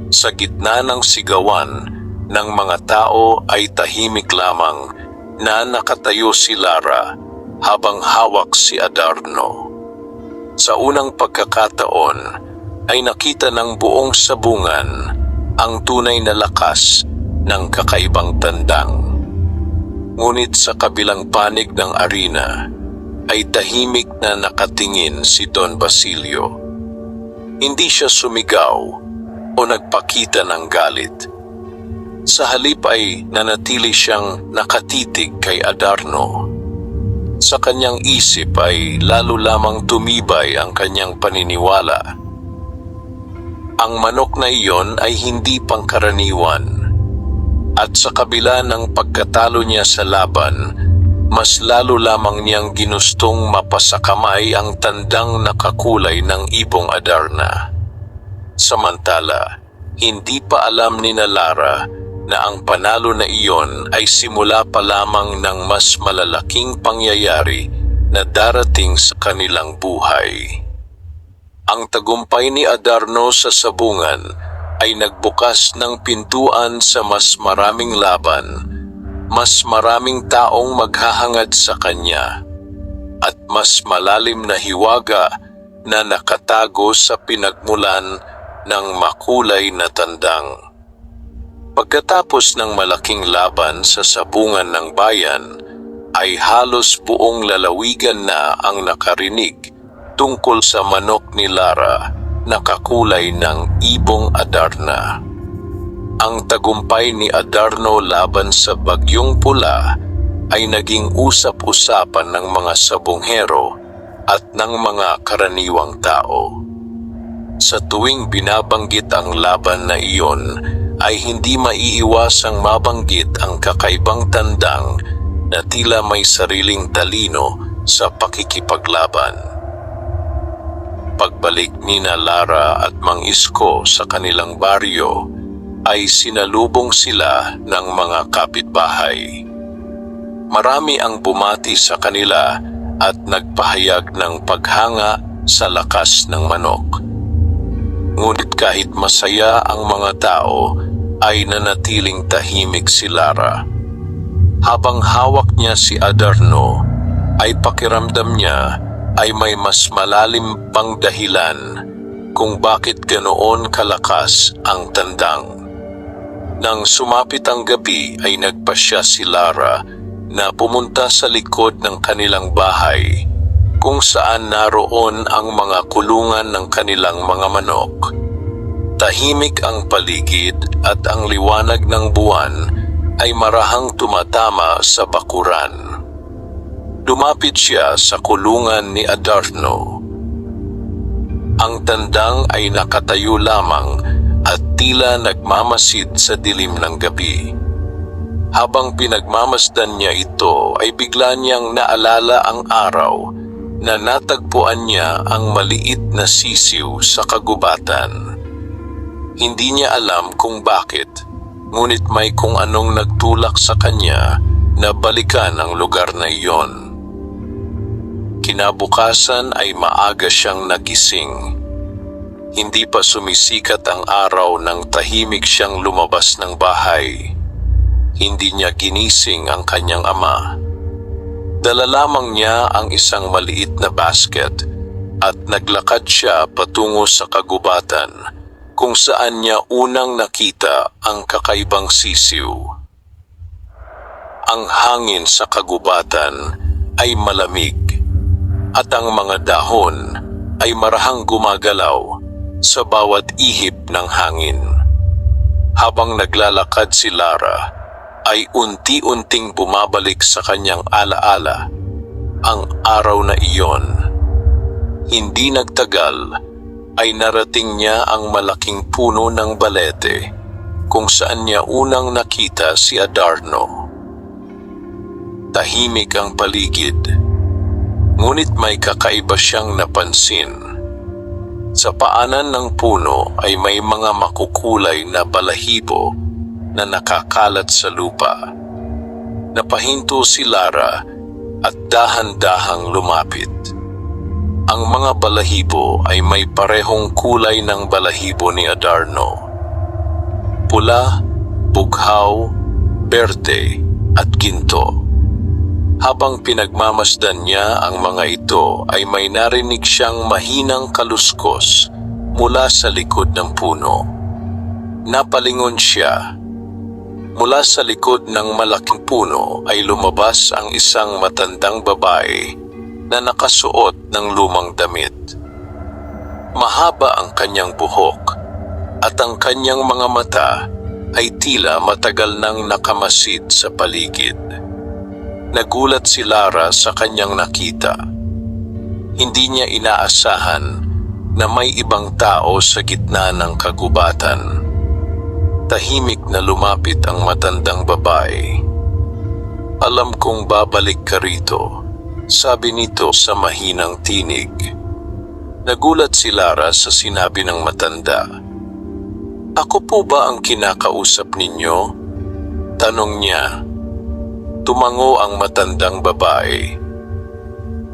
Speaker 1: Sa gitna ng sigawan ng mga tao ay tahimik lamang na nakatayo si Lara habang hawak si Adarno. Sa unang pagkakataon ay nakita ng buong sabungan ang tunay na lakas ng kakaibang tandang. Ngunit sa kabilang panig ng arena ay tahimik na nakatingin si Don Basilio. Hindi siya sumigaw o nagpakita ng galit. Sa halip ay nanatili siyang nakatitig kay Adarno. Sa kanyang isip ay lalo lamang tumibay ang kanyang paniniwala. Ang manok na iyon ay hindi pangkaraniwan. At sa kabila ng pagkatalo niya sa laban, mas lalo lamang niyang ginustong mapasakamay ang tandang nakakulay ng ibong Adarna. Samantala, hindi pa alam ni Lara na ang panalo na iyon ay simula pa lamang ng mas malalaking pangyayari na darating sa kanilang buhay. Ang tagumpay ni Adarno sa sabungan ay nagbukas ng pintuan sa mas maraming laban, mas maraming taong maghahangad sa kanya, at mas malalim na hiwaga na nakatago sa pinagmulan ng makulay na tandang. Pagkatapos ng malaking laban sa sabungan ng bayan, ay halos buong lalawigan na ang nakarinig tungkol sa manok ni Lara na kakulay ng ibong Adarna. Ang tagumpay ni Adarno laban sa Bagyong Pula ay naging usap-usapan ng mga sabonghero at ng mga karaniwang tao. Sa tuwing binabanggit ang laban na iyon, ay hindi maiiwasang mabanggit ang kakaibang tandang na tila may sariling talino sa pakikipaglaban. Pagbalik ni Lara at Mang Isko sa kanilang baryo, ay sinalubong sila ng mga kapitbahay. Marami ang bumati sa kanila at nagpahayag ng paghanga sa lakas ng manok. Ngunit kahit masaya ang mga tao, ay nanatiling tahimik si Lara. Habang hawak niya si Adarno, ay pakiramdam niya ay may mas malalim pang dahilan kung bakit ganoon kalakas ang tandang. Nang sumapit ang gabi ay nagpasya si Lara na pumunta sa likod ng kanilang bahay kung saan naroon ang mga kulungan ng kanilang mga manok. Tahimik ang paligid at ang liwanag ng buwan ay marahang tumatama sa bakuran. Lumapit siya sa kulungan ni Adarno. Ang tandang ay nakatayo lamang at tila nagmamasid sa dilim ng gabi. Habang pinagmamasdan niya ito ay bigla niyang naalala ang araw na natagpuan niya ang maliit na sisiw sa kagubatan. Hindi niya alam kung bakit, ngunit may kung anong nagtulak sa kanya na balikan ang lugar na iyon. Kinabukasan ay maaga siyang nagising. Hindi pa sumisikat ang araw nang tahimik siyang lumabas ng bahay. Hindi niya ginising ang kanyang ama. Dala lamang niya ang isang maliit na basket at naglakad siya patungo sa kagubatan kung saan niya unang nakita ang kakaibang sisiw. Ang hangin sa kagubatan ay malamig at ang mga dahon ay marahang gumagalaw sa bawat ihip ng hangin. Habang naglalakad si Lara, ay unti-unting bumabalik sa kanyang alaala ang araw na iyon. Hindi nagtagal ay narating niya ang malaking puno ng balete kung saan niya unang nakita si Adarno. Tahimik ang paligid, ngunit may kakaiba siyang napansin. Sa paanan ng puno ay may mga makukulay na balahibo na nakakalat sa lupa. Napahinto si Lara at dahan-dahang lumapit. Ang mga balahibo ay may parehong kulay ng balahibo ni Adarno. Pula, bughaw, berde at ginto. Habang pinagmamasdan niya ang mga ito ay may narinig siyang mahinang kaluskos mula sa likod ng puno. Napalingon siya. Mula sa likod ng malaking puno ay lumabas ang isang matandang babae na nakasuot ng lumang damit. Mahaba ang kanyang buhok at ang kanyang mga mata ay tila matagal nang nakamasid sa paligid. Nagulat si Lara sa kanyang nakita. Hindi niya inaasahan na may ibang tao sa gitna ng kagubatan. Tahimik na lumapit ang matandang babae. "Alam kong babalik ka rito," sabi nito sa mahinang tinig. Nagulat si Lara sa sinabi ng matanda. "Ako po ba ang kinakausap ninyo?" tanong niya. Tumango ang matandang babae.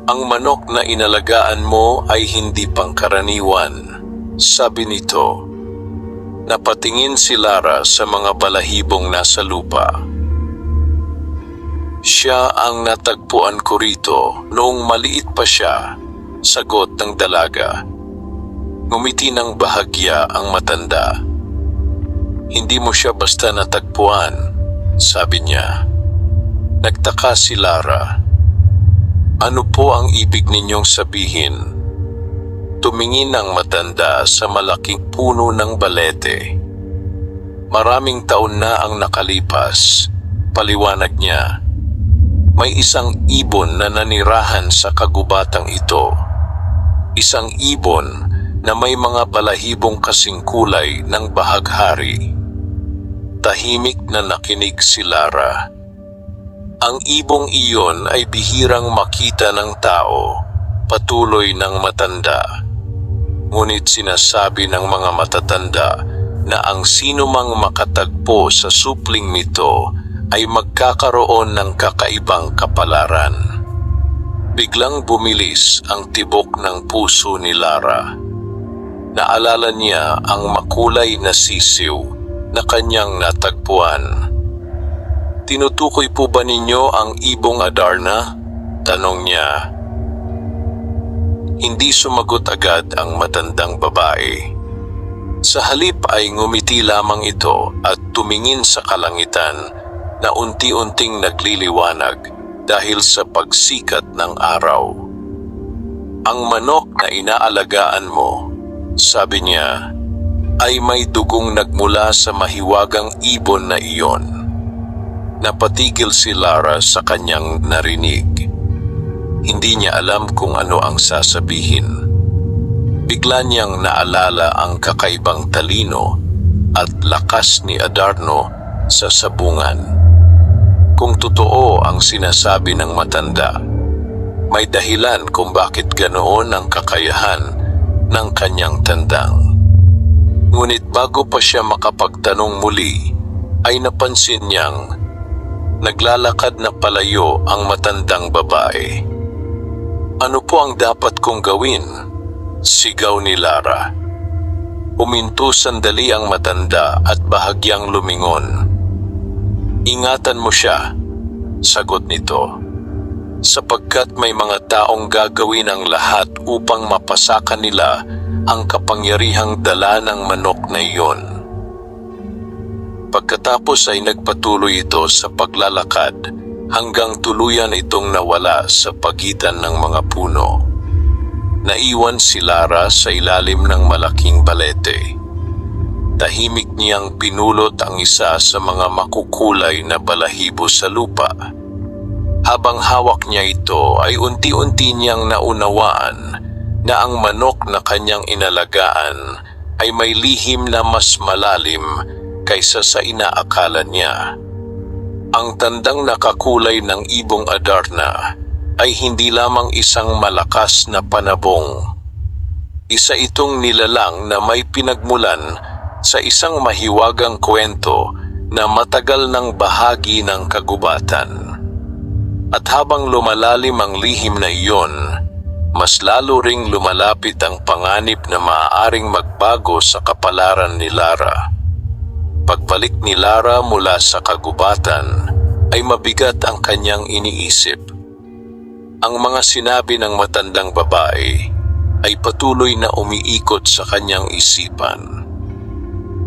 Speaker 1: "Ang manok na inalagaan mo ay hindi pangkaraniwan," sabi nito. Napatingin si Lara sa mga balahibong nasa lupa. "Siya ang natagpuan ko rito noong maliit pa siya," sagot ng dalaga. Ngumiti ng bahagya ang matanda. "Hindi mo siya basta natagpuan," sabi niya. Nagtaka si Lara. "Ano po ang ibig ninyong sabihin?" Tumingin ang matanda sa malaking puno ng balete. "Maraming taon na ang nakalipas," paliwanag niya. "May isang ibon na nanirahan sa kagubatang ito. Isang ibon na may mga balahibong kasing kulay ng bahaghari." Tahimik na nakinig si Lara. "Ang ibong iyon ay bihirang makita ng tao," patuloy ng matanda. Ngunit sinasabi ng mga matatanda na ang sinumang makatagpo sa supling nito ay magkakaroon ng kakaibang kapalaran. Biglang bumilis ang tibok ng puso ni Lara. Naalala niya ang makulay na sisiw na kanyang natagpuan. "Tinutukoy po ba ninyo ang ibong Adarna?" tanong niya. Hindi sumagot agad ang matandang babae. Sa halip ay ngumiti lamang ito at tumingin sa kalangitan na unti-unting nagliliwanag dahil sa pagsikat ng araw. "Ang manok na inaalagaan mo," sabi niya, "ay may dugong nagmula sa mahiwagang ibon na iyon." Napatigil si Lara sa kanyang narinig. Hindi niya alam kung ano ang sasabihin. Bigla niyang naalala ang kakaibang talino at lakas ni Adarno sa sabungan. Kung totoo ang sinasabi ng matanda, may dahilan kung bakit ganoon ang kakayahan ng kanyang tandang. Ngunit bago pa siya makapagtanong muli, ay napansin niyang naglalakad na palayo ang matandang babae. "Ano po ang dapat kong gawin?" sigaw ni Lara. Huminto sandali ang matanda at bahagyang lumingon. "Ingatan mo siya," sagot nito, "sapagkat may mga taong gagawin ang lahat upang mapasakan nila ang kapangyarihang dala ng manok na iyon." Pagkatapos ay nagpatuloy ito sa paglalakad hanggang tuluyan itong nawala sa pagitan ng mga puno. Naiwan si Lara sa ilalim ng malaking balete. Tahimik niyang pinulot ang isa sa mga makukulay na balahibo sa lupa. Habang hawak niya ito ay unti-unti niyang naunawaan na ang manok na kanyang inalagaan ay may lihim na mas malalim kaysa sa inaakala niya. Ang tandang nakakulay ng ibong Adarna ay hindi lamang isang malakas na panabong. Isa itong nilalang na may pinagmulan sa isang mahiwagang kwento na matagal ng bahagi ng kagubatan. At habang lumalalim ang lihim na iyon, mas lalo ring lumalapit ang panganib na maaaring magbago sa kapalaran ni Lara. Pagbalik ni Lara mula sa kagubatan, ay mabigat ang kanyang iniisip. Ang mga sinabi ng matandang babae ay patuloy na umiikot sa kanyang isipan.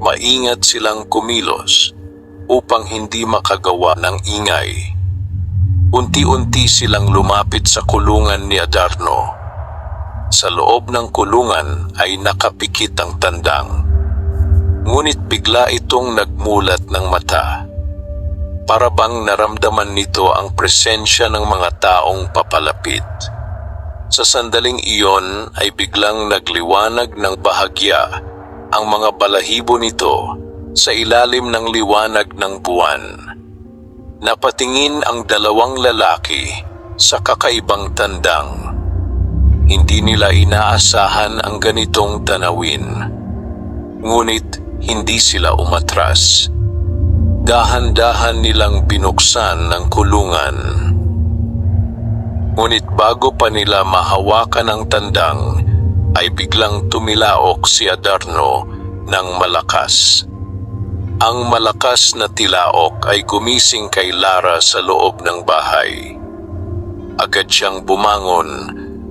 Speaker 1: Maingat silang kumilos upang hindi makagawa ng ingay. Unti-unti silang lumapit sa kulungan ni Adarno. Sa loob ng kulungan ay nakapikit ang tandang. Ngunit bigla itong nagmulat ng mata. Para bang naramdaman nito ang presensya ng mga taong papalapit. Sa sandaling iyon ay biglang nagliwanag ng bahagya ang mga balahibo nito sa ilalim ng liwanag ng buwan. Napatingin ang dalawang lalaki sa kakaibang tandang. Hindi nila inaasahan ang ganitong tanawin. Ngunit hindi sila umatras. Dahan-dahan nilang binuksan ng kulungan. Ngunit bago pa nila mahawakan ang tandang, ay biglang tumilaok si Adarno ng malakas. Ang malakas na tilaok ay gumising kay Lara sa loob ng bahay. Agad siyang bumangon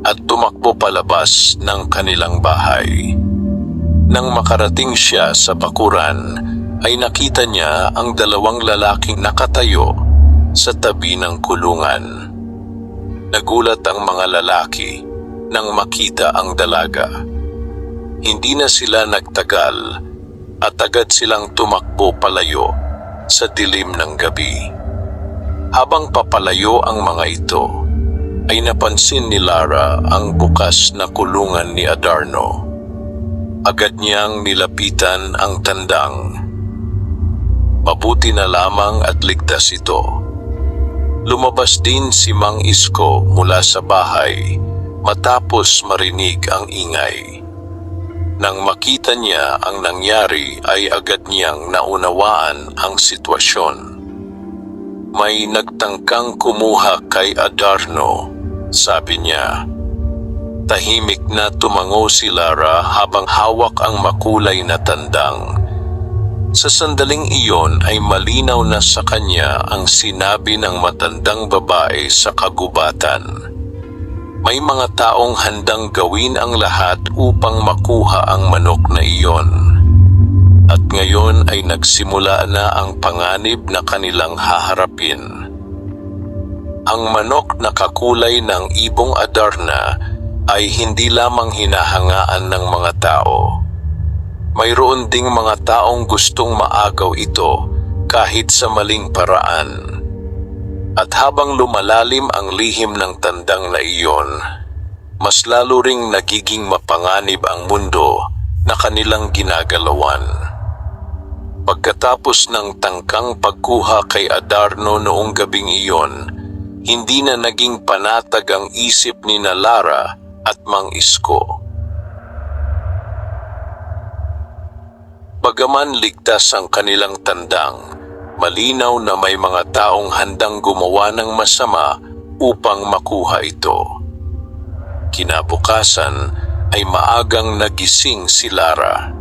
Speaker 1: at tumakbo palabas ng kanilang bahay. Nang makarating siya sa bakuran, ay nakita niya ang dalawang lalaking nakatayo sa tabi ng kulungan. Nagulat ang mga lalaki nang makita ang dalaga. Hindi na sila nagtagal at agad silang tumakbo palayo sa dilim ng gabi. Habang papalayo ang mga ito, ay napansin ni Lara ang bukas na kulungan ni Adarno. Agad niyang nilapitan ang tandang. Mabuti na lamang at ligtas ito. Lumabas din si Mang Isko mula sa bahay matapos marinig ang ingay. Nang makita niya ang nangyari ay agad niyang naunawaan ang sitwasyon. May nagtangkang kumuha kay Adarno, sabi niya. Tahimik na tumango si Lara habang hawak ang makulay na tandang. Sa sandaling iyon ay malinaw na sa kanya ang sinabi ng matandang babae sa kagubatan. May mga taong handang gawin ang lahat upang makuha ang manok na iyon. At ngayon ay nagsimula na ang panganib na kanilang haharapin. Ang manok na kakulay ng ibong Adarna ay hindi lamang hinahangaan ng mga tao. Mayroon ding mga taong gustong maagaw ito kahit sa maling paraan. At habang lumalalim ang lihim ng tandang na iyon, mas lalo ring nagiging mapanganib ang mundo na kanilang ginagalawan. Pagkatapos ng tangkang pagkuha kay Adarno noong gabing iyon, hindi na naging panatag ang isip ni Lara at Mang Isko. Bagaman ligtas ang kanilang tandang, malinaw na may mga taong handang gumawa ng masama upang makuha ito. Kinabukasan ay maagang nagising si Lara.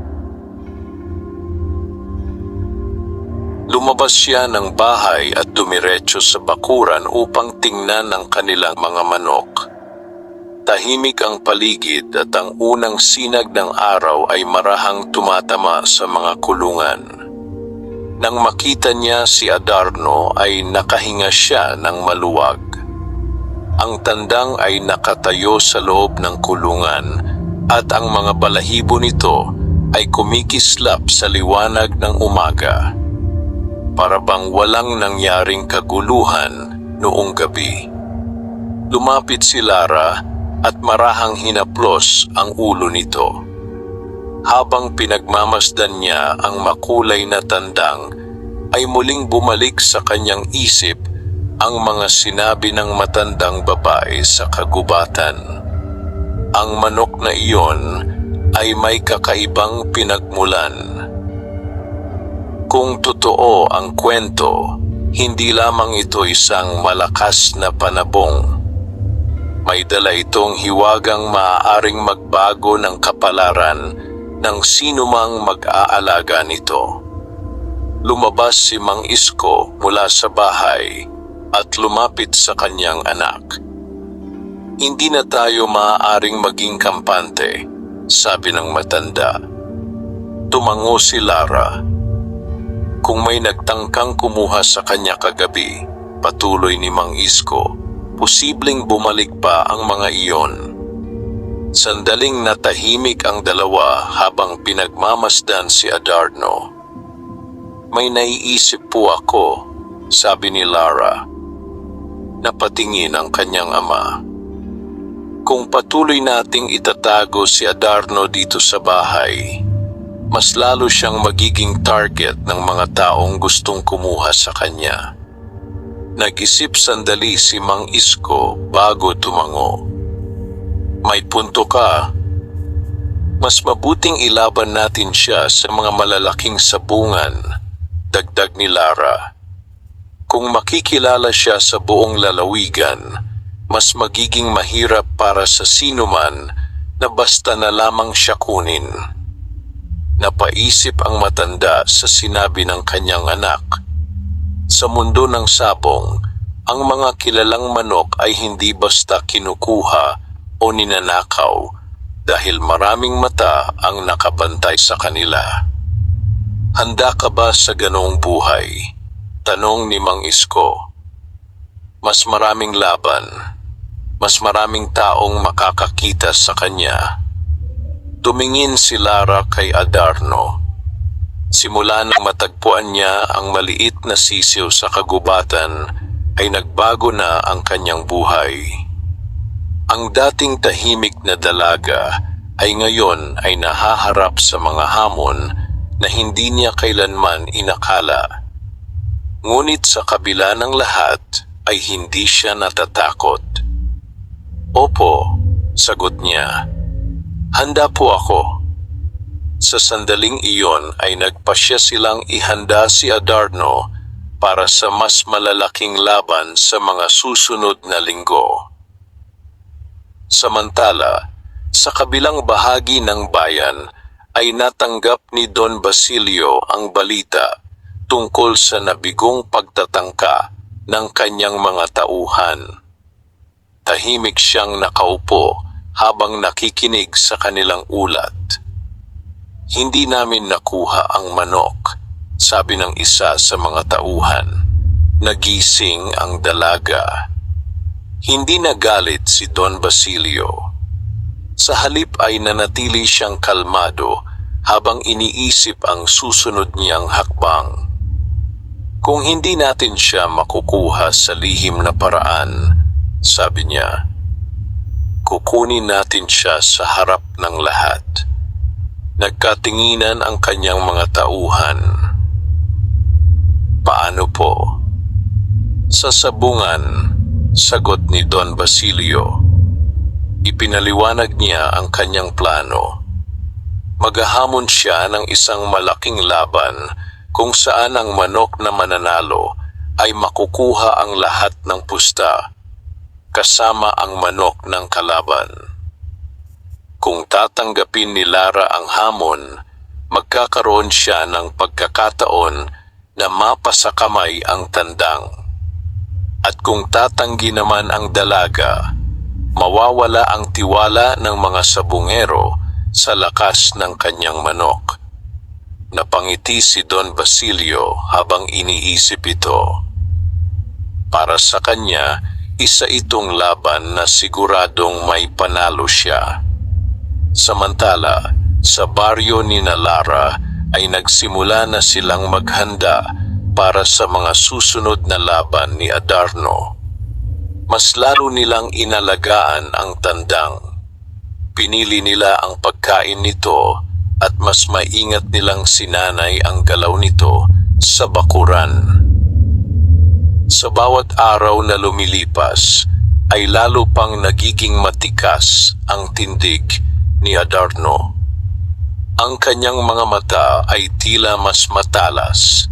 Speaker 1: Lumabas siya ng bahay at dumiretso sa bakuran upang tingnan ang kanilang mga manok. Tahimik ang paligid at ang unang sinag ng araw ay marahang tumatama sa mga kulungan. Nang makita niya si Adarno ay nakahinga siya ng maluwag. Ang tandang ay nakatayo sa loob ng kulungan at ang mga balahibo nito ay kumikislap sa liwanag ng umaga. Para bang walang nangyaring kaguluhan noong gabi. Lumapit si Lara at marahang hinaplos ang ulo nito. Habang pinagmamasdan niya ang makulay na tandang, ay muling bumalik sa kanyang isip ang mga sinabi ng matandang babae sa kagubatan. Ang manok na iyon ay may kakaibang pinagmulan. Kung totoo ang kwento, hindi lamang ito isang malakas na panabong. May dala itong hiwagang maaaring magbago ng kapalaran ng sinumang mag-aalaga nito. Lumabas si Mang Isko mula sa bahay at lumapit sa kanyang anak. Hindi na tayo maaaring maging kampante, sabi ng matanda. Tumango si Lara. Kung may nagtangkang kumuha sa kanya kagabi, patuloy ni Mang Isko, posibleng bumalik pa ang mga iyon. Sandaling natahimik ang dalawa habang pinagmamasdan si Adarno. May naiisip po ako, sabi ni Lara. Napatingin ang kanyang ama. Kung patuloy nating itatago si Adarno dito sa bahay, mas lalo siyang magiging target ng mga taong gustong kumuha sa kanya. Nag-isip sandali si Mang Isko bago tumango. May punto ka. Mas mabuting ilaban natin siya sa mga malalaking sabungan, dagdag ni Lara. Kung makikilala siya sa buong lalawigan, mas magiging mahirap para sa sinuman na basta na lamang siya kunin. Napaisip ang matanda sa sinabi ng kanyang anak. Sa mundo ng sabong, ang mga kilalang manok ay hindi basta kinukuha o ninanakaw dahil maraming mata ang nakabantay sa kanila. Handa ka ba sa ganoong buhay? Tanong ni Mang Isko. Mas maraming laban, mas maraming taong makakakita sa kanya. Tumingin si Lara kay Adarno. Simula nang matagpuan niya ang maliit na sisiw sa kagubatan, ay nagbago na ang kanyang buhay. Ang dating tahimik na dalaga ay ngayon ay nahaharap sa mga hamon na hindi niya kailanman inakala. Ngunit sa kabila ng lahat ay hindi siya natatakot. Opo, sagot niya. Handa po ako. Sa sandaling iyon ay nagpasya silang ihanda si Adarno para sa mas malalaking laban sa mga susunod na linggo. Samantala, sa kabilang bahagi ng bayan ay natanggap ni Don Basilio ang balita tungkol sa nabigong pagtatangka ng kanyang mga tauhan. Tahimik siyang nakaupo habang nakikinig sa kanilang ulat. Hindi namin nakuha ang manok, sabi ng isa sa mga tauhan. Nagising ang dalaga. Hindi nagalit si Don Basilio. Sa halip ay nanatili siyang kalmado habang iniisip ang susunod niyang hakbang. Kung hindi natin siya makukuha sa lihim na paraan, sabi niya, kukunin natin siya sa harap ng lahat. Nagkatinginan ang kanyang mga tauhan. Paano po? Sa sabungan, sagot ni Don Basilio. Ipinaliwanag niya ang kanyang plano. Maghahamon siya ng isang malaking laban kung saan ang manok na mananalo ay makukuha ang lahat ng pusta, kasama ang manok ng kalaban. Kung tatanggapin ni Lara ang hamon, magkakaroon siya ng pagkakataon na mapasakamay ang tandang. At kung tatanggi naman ang dalaga, mawawala ang tiwala ng mga sabungero sa lakas ng kanyang manok. Napangiti si Don Basilio habang iniisip ito. Para sa kanya, isa itong laban na siguradong may panalo siya. Samantala, sa baryo ni Lara ay nagsimula na silang maghanda para sa mga susunod na laban ni Adarno. Mas lalo nilang inalagaan ang tandang. Pinili nila ang pagkain nito at mas maingat nilang sinanay ang galaw nito sa bakuran. Sa bawat araw na lumilipas ay lalo pang nagiging matikas ang tindig ni Adarno. Ang kanyang mga mata ay tila mas matalas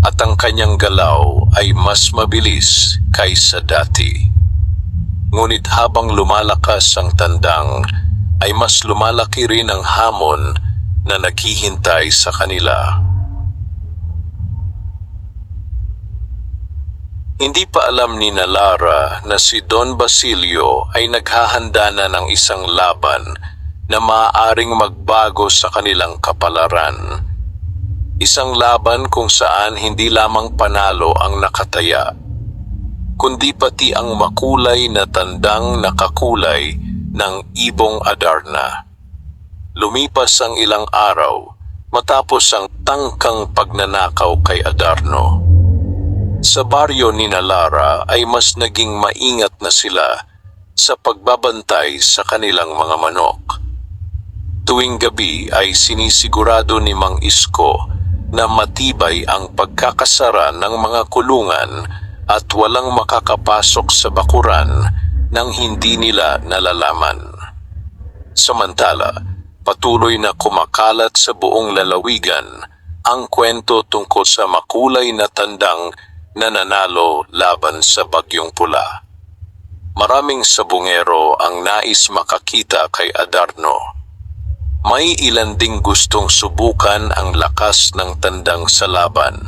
Speaker 1: at ang kanyang galaw ay mas mabilis kaysa dati. Ngunit habang lumalakas ang tandang, ay mas lumalaki rin ang hamon na naghihintay sa kanila. Hindi pa alam ni Lara na si Don Basilio ay naghahanda na ng isang laban na maaaring magbago sa kanilang kapalaran. Isang laban kung saan hindi lamang panalo ang nakataya, kundi pati ang makulay na tandang nakakulay ng ibong Adarna. Lumipas ang ilang araw matapos ang tangkang pagnanakaw kay Adarno. Sa baryo ni Lara ay mas naging maingat na sila sa pagbabantay sa kanilang mga manok. Tuwing gabi ay sinisigurado ni Mang Isko na matibay ang pagkakasara ng mga kulungan at walang makakapasok sa bakuran nang hindi nila nalalaman. Samantala, patuloy na kumakalat sa buong lalawigan ang kwento tungkol sa makulay na tandang nananalo laban sa Bagyong Pula. Maraming sabungero ang nais makakita kay Adarno. May ilan ding gustong subukan ang lakas ng tandang sa laban.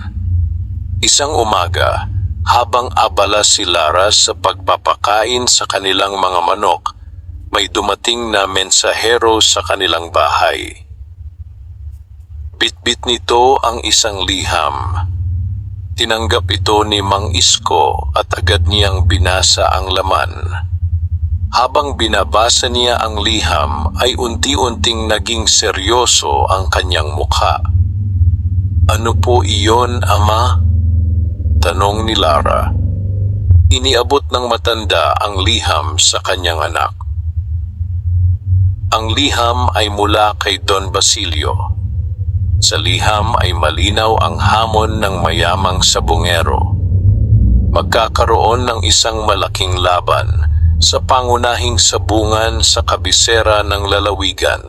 Speaker 1: Isang umaga, habang abala si Lara sa pagpapakain sa kanilang mga manok, may dumating na mensahero sa kanilang bahay. Bitbit nito ang isang liham. Tinanggap ito ni Mang Isko at agad niyang binasa ang laman. Habang binabasa niya ang liham ay unti-unting naging seryoso ang kanyang mukha. "Ano po iyon, Ama?" tanong ni Lara. Iniabot ng matanda ang liham sa kanyang anak. Ang liham ay mula kay Don Basilio. Sa liham ay malinaw ang hamon ng mayamang sabungero. Magkakaroon ng isang malaking laban sa pangunahing sabungan sa kabisera ng lalawigan.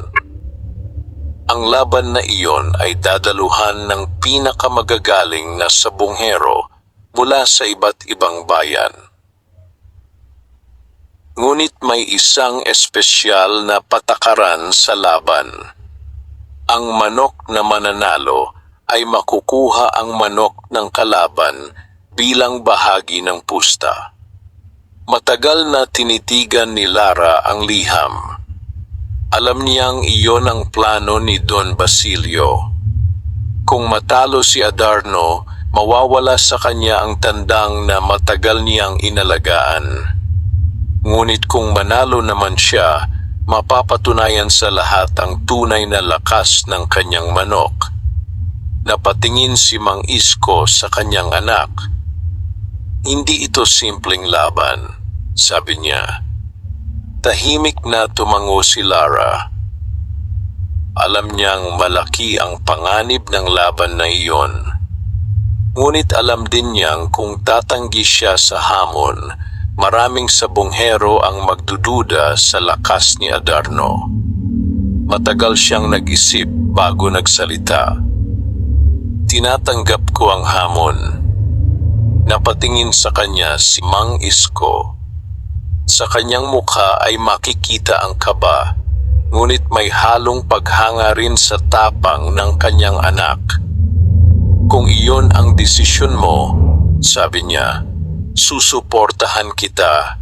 Speaker 1: Ang laban na iyon ay dadaluhan ng pinakamagagaling na sabunghero mula sa iba't ibang bayan. Ngunit may isang espesyal na patakaran sa laban. Ang manok na mananalo ay makukuha ang manok ng kalaban bilang bahagi ng pusta. Matagal na tinitigan ni Lara ang liham. Alam niyang iyon ang plano ni Don Basilio. Kung matalo si Adarno, mawawala sa kanya ang tandang na matagal niyang inalagaan. Ngunit kung manalo naman siya, mapapatunayan sa lahat ang tunay na lakas ng kanyang manok. Napatingin si Mang Isko sa kanyang anak. "Hindi ito simpleng laban," sabi niya. Tahimik na tumango si Lara. Alam niyang malaki ang panganib ng laban na iyon. Ngunit alam din niyang kung tatanggi siya sa hamon, maraming sabunghero ang magdududa sa lakas ni Adarno. Matagal siyang nag-isip bago nagsalita. "Tinatanggap ko ang hamon." Napatingin sa kanya si Mang Isko. Sa kanyang mukha ay makikita ang kaba, ngunit may halong paghanga rin sa tapang ng kanyang anak. "Kung iyon ang desisyon mo," sabi niya, "susuportahan kita."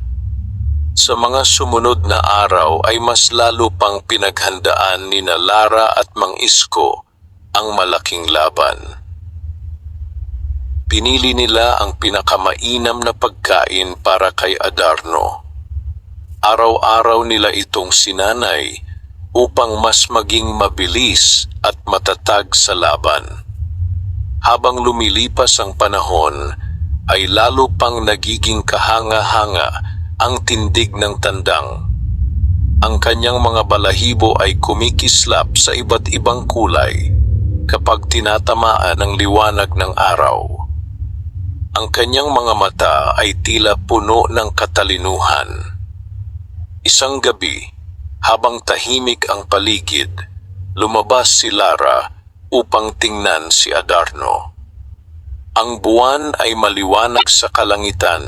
Speaker 1: Sa mga sumunod na araw ay mas lalo pang pinaghandaan ni Lara at Mang Isko ang malaking laban. Pinili nila ang pinakamainam na pagkain para kay Adarno. Araw-araw nila itong sinanay upang mas maging mabilis at matatag sa laban. Habang lumilipas ang panahon, ay lalo pang nagiging kahanga-hanga ang tindig ng tandang. Ang kanyang mga balahibo ay kumikislap sa iba't ibang kulay kapag tinatamaan ng liwanag ng araw. Ang kanyang mga mata ay tila puno ng katalinuhan. Isang gabi, habang tahimik ang paligid, lumabas si Lara upang tingnan si Adarno. Ang buwan ay maliwanag sa kalangitan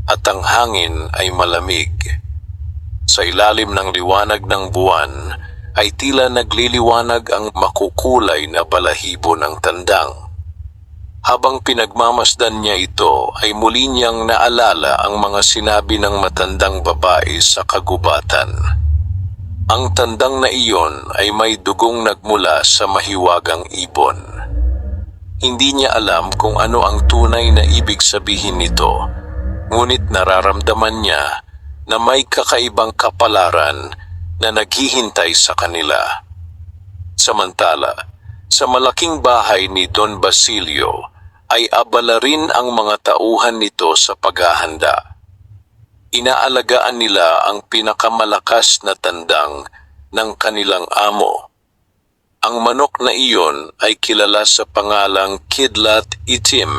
Speaker 1: at ang hangin ay malamig. Sa ilalim ng liwanag ng buwan ay tila nagliliwanag ang makukulay na balahibo ng tandang. Habang pinagmamasdan niya ito ay muli niyang naalala ang mga sinabi ng matandang babae sa kagubatan. Ang tandang na iyon ay may dugong nagmula sa mahiwagang ibon. Hindi niya alam kung ano ang tunay na ibig sabihin nito, ngunit nararamdaman niya na may kakaibang kapalaran na naghihintay sa kanila. Samantala, sa malaking bahay ni Don Basilio ay abala rin ang mga tauhan nito sa paghahanda. Inaalagaan nila ang pinakamalakas na tandang ng kanilang amo. Ang manok na iyon ay kilala sa pangalang Kidlat Itim.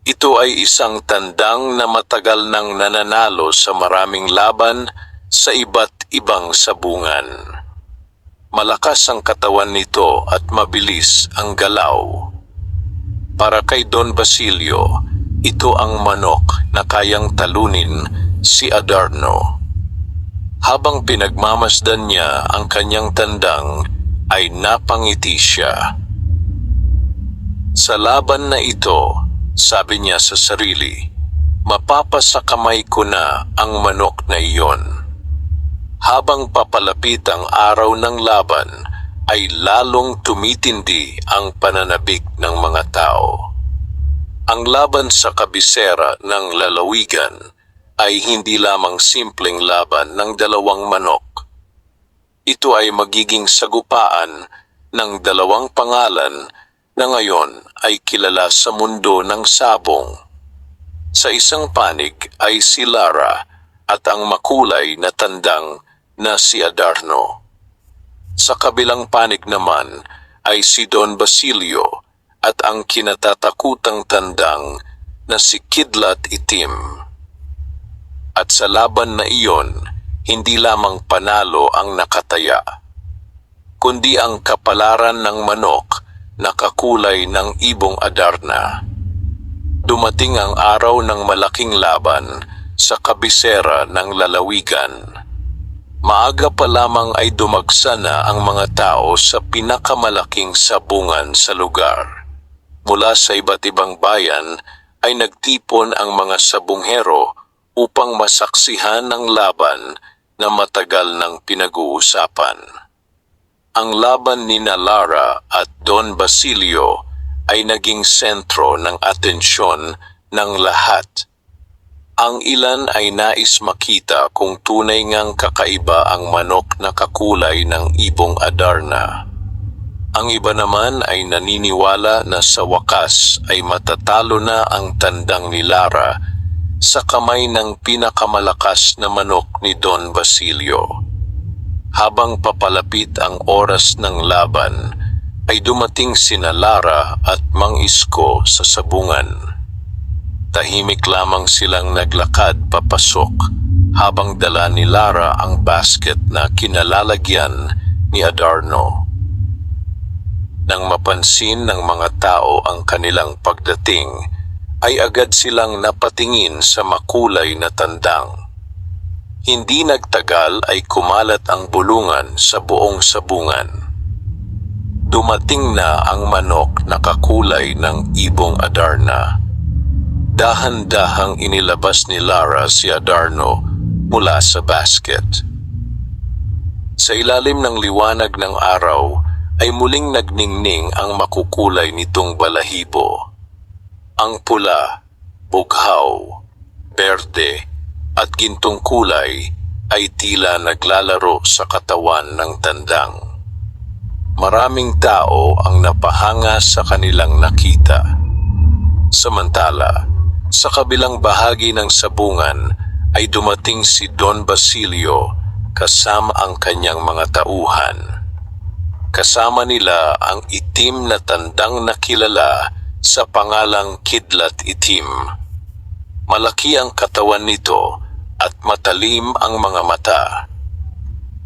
Speaker 1: Ito ay isang tandang na matagal nang nananalo sa maraming laban sa iba't ibang sabungan. Malakas ang katawan nito at mabilis ang galaw. Para kay Don Basilio, ito ang manok na kayang talunin si Adarno. Habang pinagmamasdan niya ang kanyang tandang, ay napangiti siya. Sa laban na ito, sabi niya sa sarili, mapapasakamay ko na ang manok na iyon. Habang papalapit ang araw ng laban, ay lalong tumitindi ang pananabik ng mga tao. Ang laban sa kabisera ng lalawigan ay hindi lamang simpleng laban ng dalawang manok. Ito ay magiging sagupaan ng dalawang pangalan na ngayon ay kilala sa mundo ng sabong. Sa isang panig ay si Lara at ang makulay na tandang na si Adarno. Sa kabilang panig naman ay si Don Basilio at ang kinatatakutang tandang na si Kidlat Itim. At sa laban na iyon, hindi lamang panalo ang nakataya, kundi ang kapalaran ng manok na kakulay ng ibong Adarna. Dumating ang araw ng malaking laban sa kabisera ng lalawigan. Maaga pa lamang ay dumagsa na ang mga tao sa pinakamalaking sabungan sa lugar. Mula sa iba't ibang bayan ay nagtipon ang mga sabunghero upang masaksihan ang laban na matagal nang pinag-uusapan. Ang laban ni Lara at Don Basilio ay naging sentro ng atensyon ng lahat. Ang ilan ay nais makita kung tunay ngang kakaiba ang manok na kakulay ng ibong Adarna. Ang iba naman ay naniniwala na sa wakas ay matatalo na ang tandang ni Lara sa kamay ng pinakamalakas na manok ni Don Basilio. Habang papalapit ang oras ng laban, ay dumating sina Lara at Mang Isko sa sabungan. Tahimik lamang silang naglakad papasok habang dala ni Lara ang basket na kinalalagyan ni Adarno. Nang mapansin ng mga tao ang kanilang pagdating, ay agad silang napatingin sa makulay na tandang. Hindi nagtagal ay kumalat ang bulungan sa buong sabungan. Dumating na ang manok na kakulay ng ibong Adarna. Dahan-dahang inilabas ni Lara si Adarno mula sa basket. Sa ilalim ng liwanag ng araw ay muling nagningning ang makukulay nitong balahibo. Ang pula, bughaw, berde at gintong kulay ay tila naglalaro sa katawan ng tandang. Maraming tao ang napahanga sa kanilang nakita. Samantala, sa kabilang bahagi ng sabungan ay dumating si Don Basilio kasama ang kanyang mga tauhan. Kasama nila ang itim na tandang na kilala sa pangalang Kidlat Itim. Malaki ang katawan nito at matalim ang mga mata.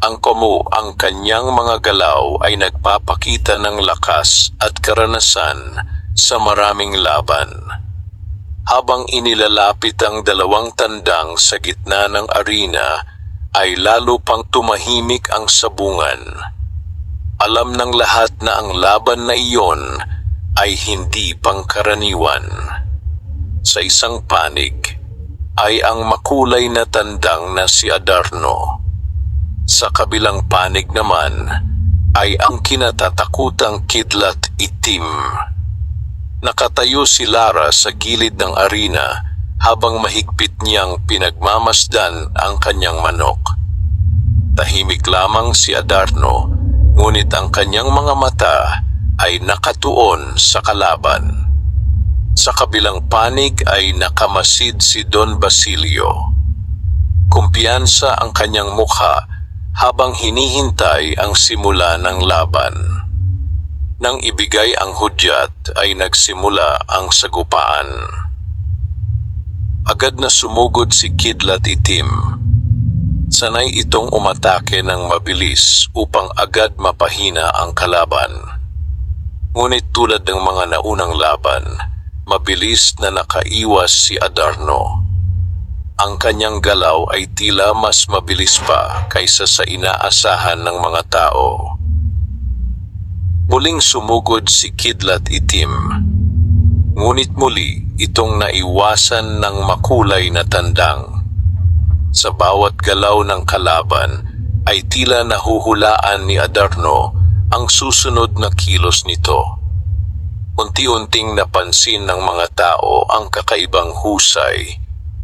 Speaker 1: Ang kanyang mga galaw ay nagpapakita ng lakas at karanasan sa maraming laban. Habang inilalapit ang dalawang tandang sa gitna ng arena, ay lalo pang tumahimik ang sabungan. Alam ng lahat na ang laban na iyon ay hindi pangkaraniwan. Sa isang panig ay ang makulay na tandang na si Adarno. Sa kabilang panig naman ay ang kinatatakutang kidlat itim. Nakatayo si Lara sa gilid ng arena habang mahigpit niyang pinagmamasdan ang kanyang manok. Tahimik lamang si Adarno, ngunit ang kanyang mga mata ay nakatuon sa kalaban. Sa kabilang panig ay nakamasid si Don Basilio. Kumpiyansa ang kanyang mukha habang hinihintay ang simula ng laban. Nang ibigay ang hudyat ay nagsimula ang sagupaan. Agad na sumugod si Kidlat Itim. Sanay itong umatake ng mabilis upang agad mapahina ang kalaban. Ngunit tulad ng mga naunang laban, mabilis na nakaiwas si Adarno. Ang kanyang galaw ay tila mas mabilis pa kaysa sa inaasahan ng mga tao. Muling sumugod si Kidlat Itim. Ngunit muli itong naiwasan ng makulay na tandang. Sa bawat galaw ng kalaban ay tila nahuhulaan ni Adarno ang susunod na kilos nito. Unti-unting napansin ng mga tao ang kakaibang husay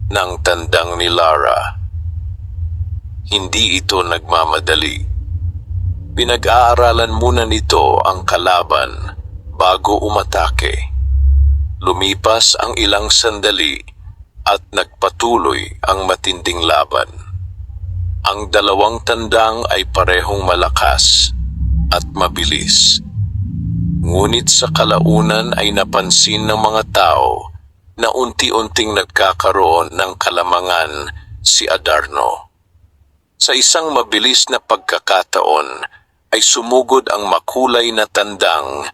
Speaker 1: ng tandang ni Lara. Hindi ito nagmamadali. Pinag-aaralan muna nito ang kalaban bago umatake. Lumipas ang ilang sandali at nagpatuloy ang matinding laban. Ang dalawang tandang ay parehong malakas at mabilis. Ngunit sa kalaunan ay napansin ng mga tao na unti-unting nagkakaroon ng kalamangan si Adarno. Sa isang mabilis na pagkakataon ay sumugod ang makulay na tandang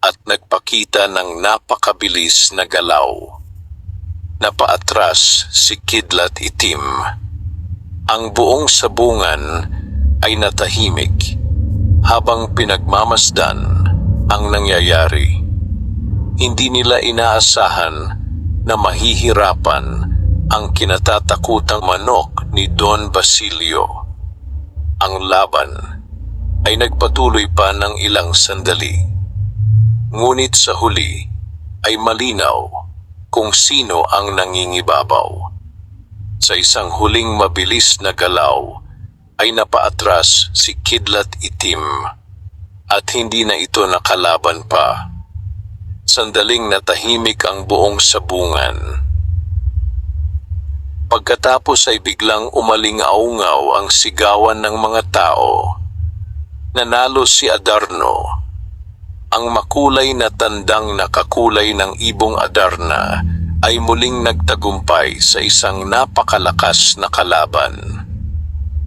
Speaker 1: at nagpakita ng napakabilis na galaw. Napaatras si Kidlat Itim. Ang buong sabungan ay natahimik habang pinagmamasdan ang nangyayari. Hindi nila inaasahan na mahihirapan ang kinatatakutang manok ni Don Basilio. Ang laban ay nagpatuloy pa ng ilang sandali. Ngunit sa huli ay malinaw kung sino ang nangingibabaw. Sa isang huling mabilis na galaw ay napaatras si Kidlat Itim at hindi na ito nakalaban pa. Sandaling natahimik ang buong sabungan. Pagkatapos ay biglang umaling-aungaw ang sigawan ng mga tao. Nanalo si Adarno. Ang makulay na tandang nakakulay ng ibong Adarna ay muling nagtagumpay sa isang napakalakas na kalaban.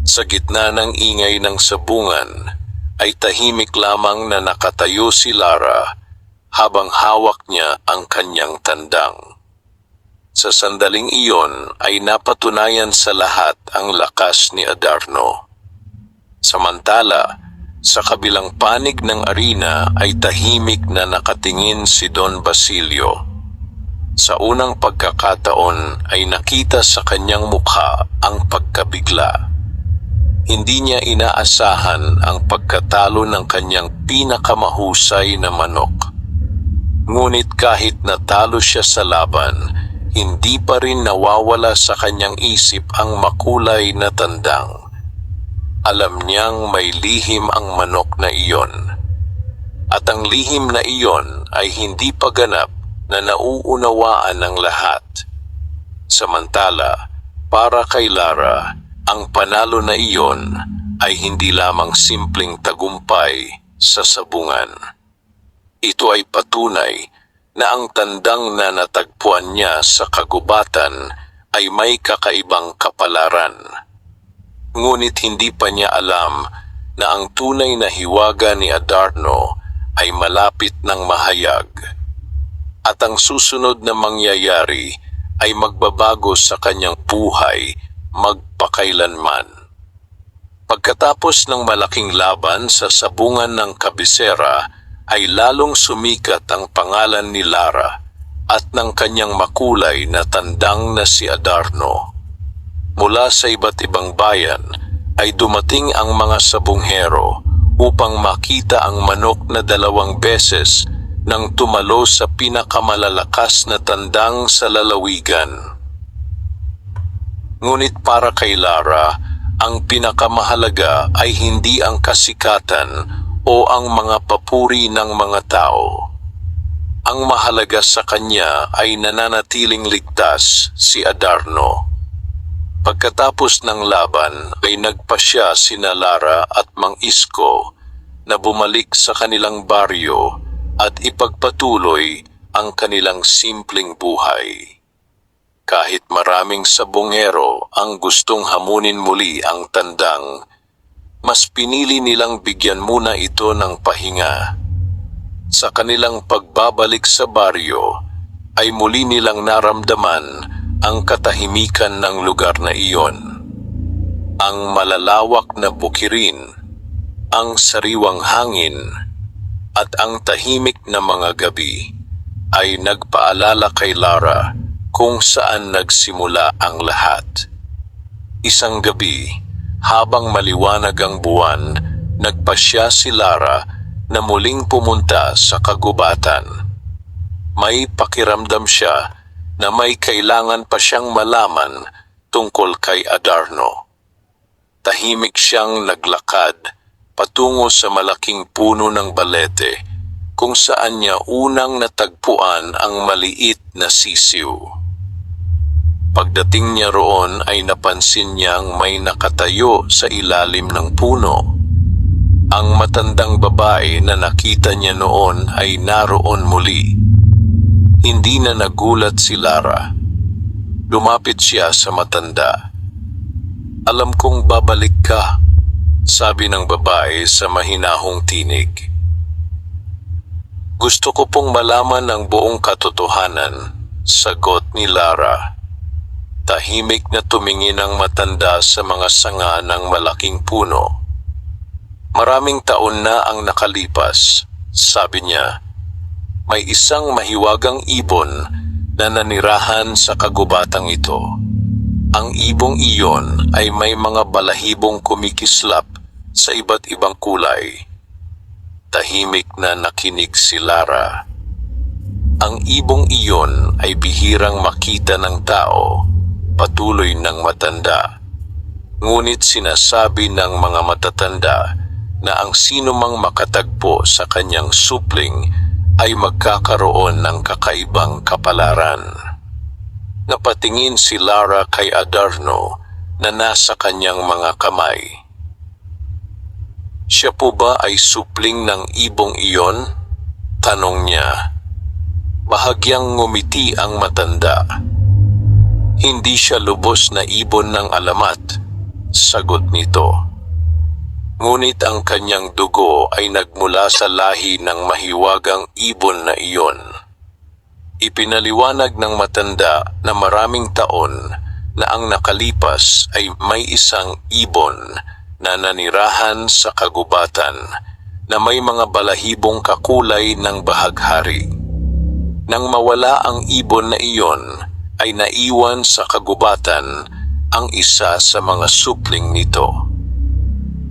Speaker 1: Sa gitna ng ingay ng sabungan ay tahimik lamang na nakatayo si Lara habang hawak niya ang kanyang tandang. Sa sandaling iyon ay napatunayan sa lahat ang lakas ni Adarno. Samantala, sa kabilang panig ng arena ay tahimik na nakatingin si Don Basilio. Sa unang pagkakataon ay nakita sa kanyang mukha ang pagkabigla. Hindi niya inaasahan ang pagkatalo ng kanyang pinakamahusay na manok. Ngunit kahit natalo siya sa laban, hindi pa rin nawawala sa kanyang isip ang makulay na tandang. Alam niyang may lihim ang manok na iyon. At ang lihim na iyon ay hindi pa ganap na nauunawaan ng lahat. Samantala, para kay Lara, ang panalo na iyon ay hindi lamang simpleng tagumpay sa sabungan. Ito ay patunay na ang tandang na natagpuan niya sa kagubatan ay may kakaibang kapalaran. Ngunit hindi pa niya alam na ang tunay na hiwaga ni Adarno ay malapit ng mahayag. At ang susunod na mangyayari ay magbabago sa kanyang buhay magpakailanman. Pagkatapos ng malaking laban sa sabungan ng kabisera ay lalong sumikat ang pangalan ni Lara at ng kanyang makulay na tandang na si Adarno. Mula sa iba't ibang bayan ay dumating ang mga sabonghero upang makita ang manok na 2 beses nang tumalo sa pinakamalalakas na tandang sa lalawigan. Ngunit para kay Lara, ang pinakamahalaga ay hindi ang kasikatan o ang mga papuri ng mga tao. Ang mahalaga sa kanya ay nananatiling ligtas si Adarno. Pagkatapos ng laban ay nagpasya sina Lara at Mang Isko na bumalik sa kanilang baryo at ipagpatuloy ang kanilang simpleng buhay. Kahit maraming sabongero ang gustong hamunin muli ang tandang, mas pinili nilang bigyan muna ito ng pahinga. Sa kanilang pagbabalik sa baryo ay muli nilang naramdaman ang katahimikan ng lugar na iyon. Ang malalawak na bukirin, ang sariwang hangin, at ang tahimik na mga gabi ay nagpaalala kay Lara kung saan nagsimula ang lahat. Isang gabi, habang maliwanag ang buwan, nagpasya si Lara na muling pumunta sa kagubatan. May pakiramdam siya na may kailangan pa siyang malaman tungkol kay Adarno. Tahimik siyang naglakad patungo sa malaking puno ng balete kung saan niya unang natagpuan ang maliit na sisiw. Pagdating niya roon ay napansin niyang may nakatayo sa ilalim ng puno. Ang matandang babae na nakita niya noon ay naroon muli. Hindi na nagulat si Lara. Lumapit siya sa matanda. "Alam kong babalik ka," sabi ng babae sa mahinahong tinig. "Gusto ko pong malaman ang buong katotohanan," sagot ni Lara. Tahimik na tumingin ang matanda sa mga sanga ng malaking puno. "Maraming taon na ang nakalipas," sabi niya. "May isang mahiwagang ibon na nanirahan sa kagubatang ito. Ang ibong iyon ay may mga balahibong kumikislap sa iba't ibang kulay." Tahimik na nakinig si Lara. "Ang ibong iyon ay bihirang makita ng tao," patuloy ng matanda. "Ngunit sinasabi ng mga matatanda na ang sinumang makatagpo sa kanyang supling ay magkakaroon ng kakaibang kapalaran." Napatingin si Lara kay Adarno na nasa kanyang mga kamay. "Siya po ba ay supling ng ibong iyon?" tanong niya. Bahagyang ngumiti ang matanda. "Hindi siya lubos na ibon ng alamat," sagot nito. "Ngunit ang kanyang dugo ay nagmula sa lahi ng mahiwagang ibon na iyon." Ipinaliwanag ng matanda na maraming taon na ang nakalipas ay may isang ibon na nanirahan sa kagubatan na may mga balahibong kakulay ng bahaghari. Nang mawala ang ibon na iyon, ay naiwan sa kagubatan ang isa sa mga supling nito.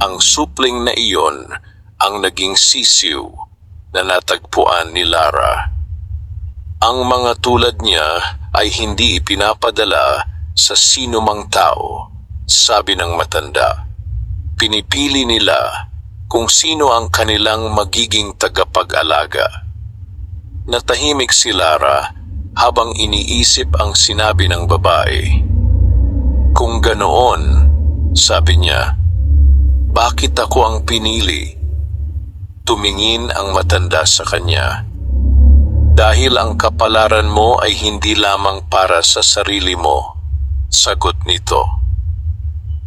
Speaker 1: Ang supling na iyon ang naging sisiw na natagpuan ni Lara. Ang mga tulad niya ay hindi ipinapadala sa sinumang tao, sabi ng matanda. Pinipili nila kung sino ang kanilang magiging tagapag-alaga. Natahimik si Lara habang iniisip ang sinabi ng babae. "Kung ganoon," sabi niya, "bakit ako ang pinili?" Tumingin ang matanda sa kanya. "Dahil ang kapalaran mo ay hindi lamang para sa sarili mo," sagot nito.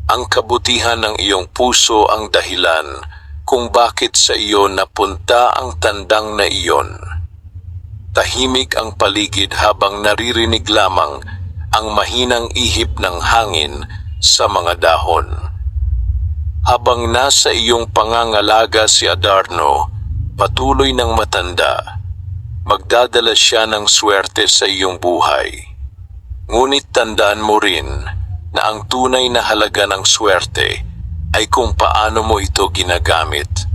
Speaker 1: "Ang kabutihan ng iyong puso ang dahilan kung bakit sa iyo napunta ang tandang na iyon." Tahimik ang paligid habang naririnig lamang ang mahinang ihip ng hangin sa mga dahon. Habang nasa iyong pangangalaga si Adarno, patuloy ng matanda, magdadala siya ng swerte sa iyong buhay. Ngunit tandaan mo rin na ang tunay na halaga ng swerte ay kung paano mo ito ginagamit.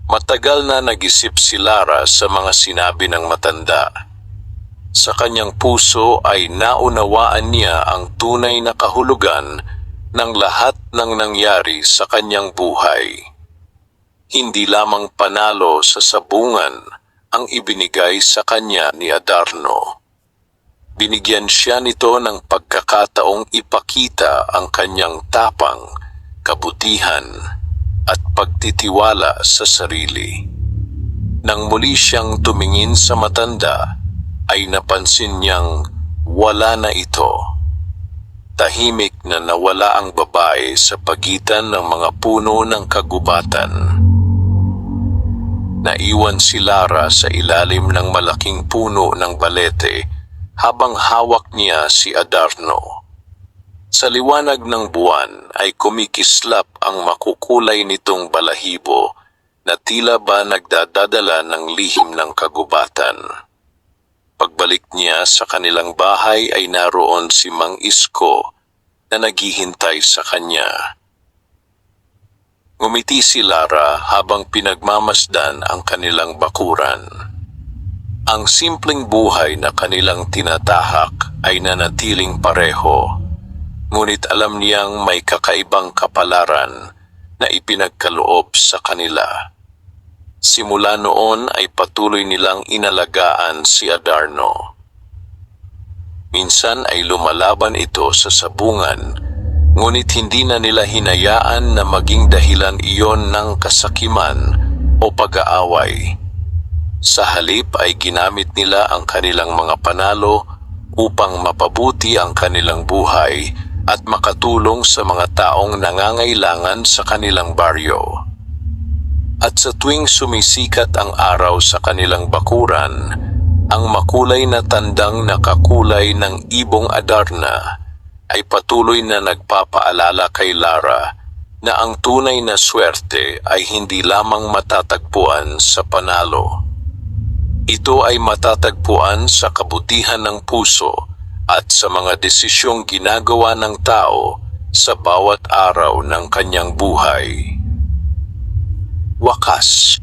Speaker 1: Matagal na nag-isip si Lara sa mga sinabi ng matanda. Sa kanyang puso ay naunawaan niya ang tunay na kahulugan ng lahat ng nangyari sa kanyang buhay. Hindi lamang panalo sa sabungan ang ibinigay sa kanya ni Adarno. Binigyan siya nito ng pagkakataong ipakita ang kanyang tapang, kabutihan, at pagtitiwala sa sarili. Nang muli siyang tumingin sa matanda, ay napansin niyang wala na ito. Tahimik na nawala ang babae sa pagitan ng mga puno ng kagubatan. Naiwan si Lara sa ilalim ng malaking puno ng balete habang hawak niya si Adarno. Sa liwanag ng buwan ay kumikislap ang makukulay nitong balahibo na tila ba nagdadadala ng lihim ng kagubatan. Pagbalik niya sa kanilang bahay ay naroon si Mang Isko na naghihintay sa kanya. Ngumiti si Lara habang pinagmamasdan ang kanilang bakuran. Ang simpleng buhay na kanilang tinatahak ay nanatiling pareho, ngunit alam niyang may kakaibang kapalaran na ipinagkaloob sa kanila. Simula noon ay patuloy nilang inalagaan si Adarno. Minsan ay lumalaban ito sa sabungan, ngunit hindi na nila hinayaan na maging dahilan iyon ng kasakiman o pag-aaway. Sa halip ay ginamit nila ang kanilang mga panalo upang mapabuti ang kanilang buhay at makatulong sa mga taong nangangailangan sa kanilang baryo. At sa tuwing sumisikat ang araw sa kanilang bakuran, ang makulay na tandang nakakulay ng ibong Adarna ay patuloy na nagpapaalala kay Lara na ang tunay na swerte ay hindi lamang matatagpuan sa panalo. Ito ay matatagpuan sa kabutihan ng puso at sa mga desisyong ginagawa ng tao sa bawat araw ng kanyang buhay. Wakas.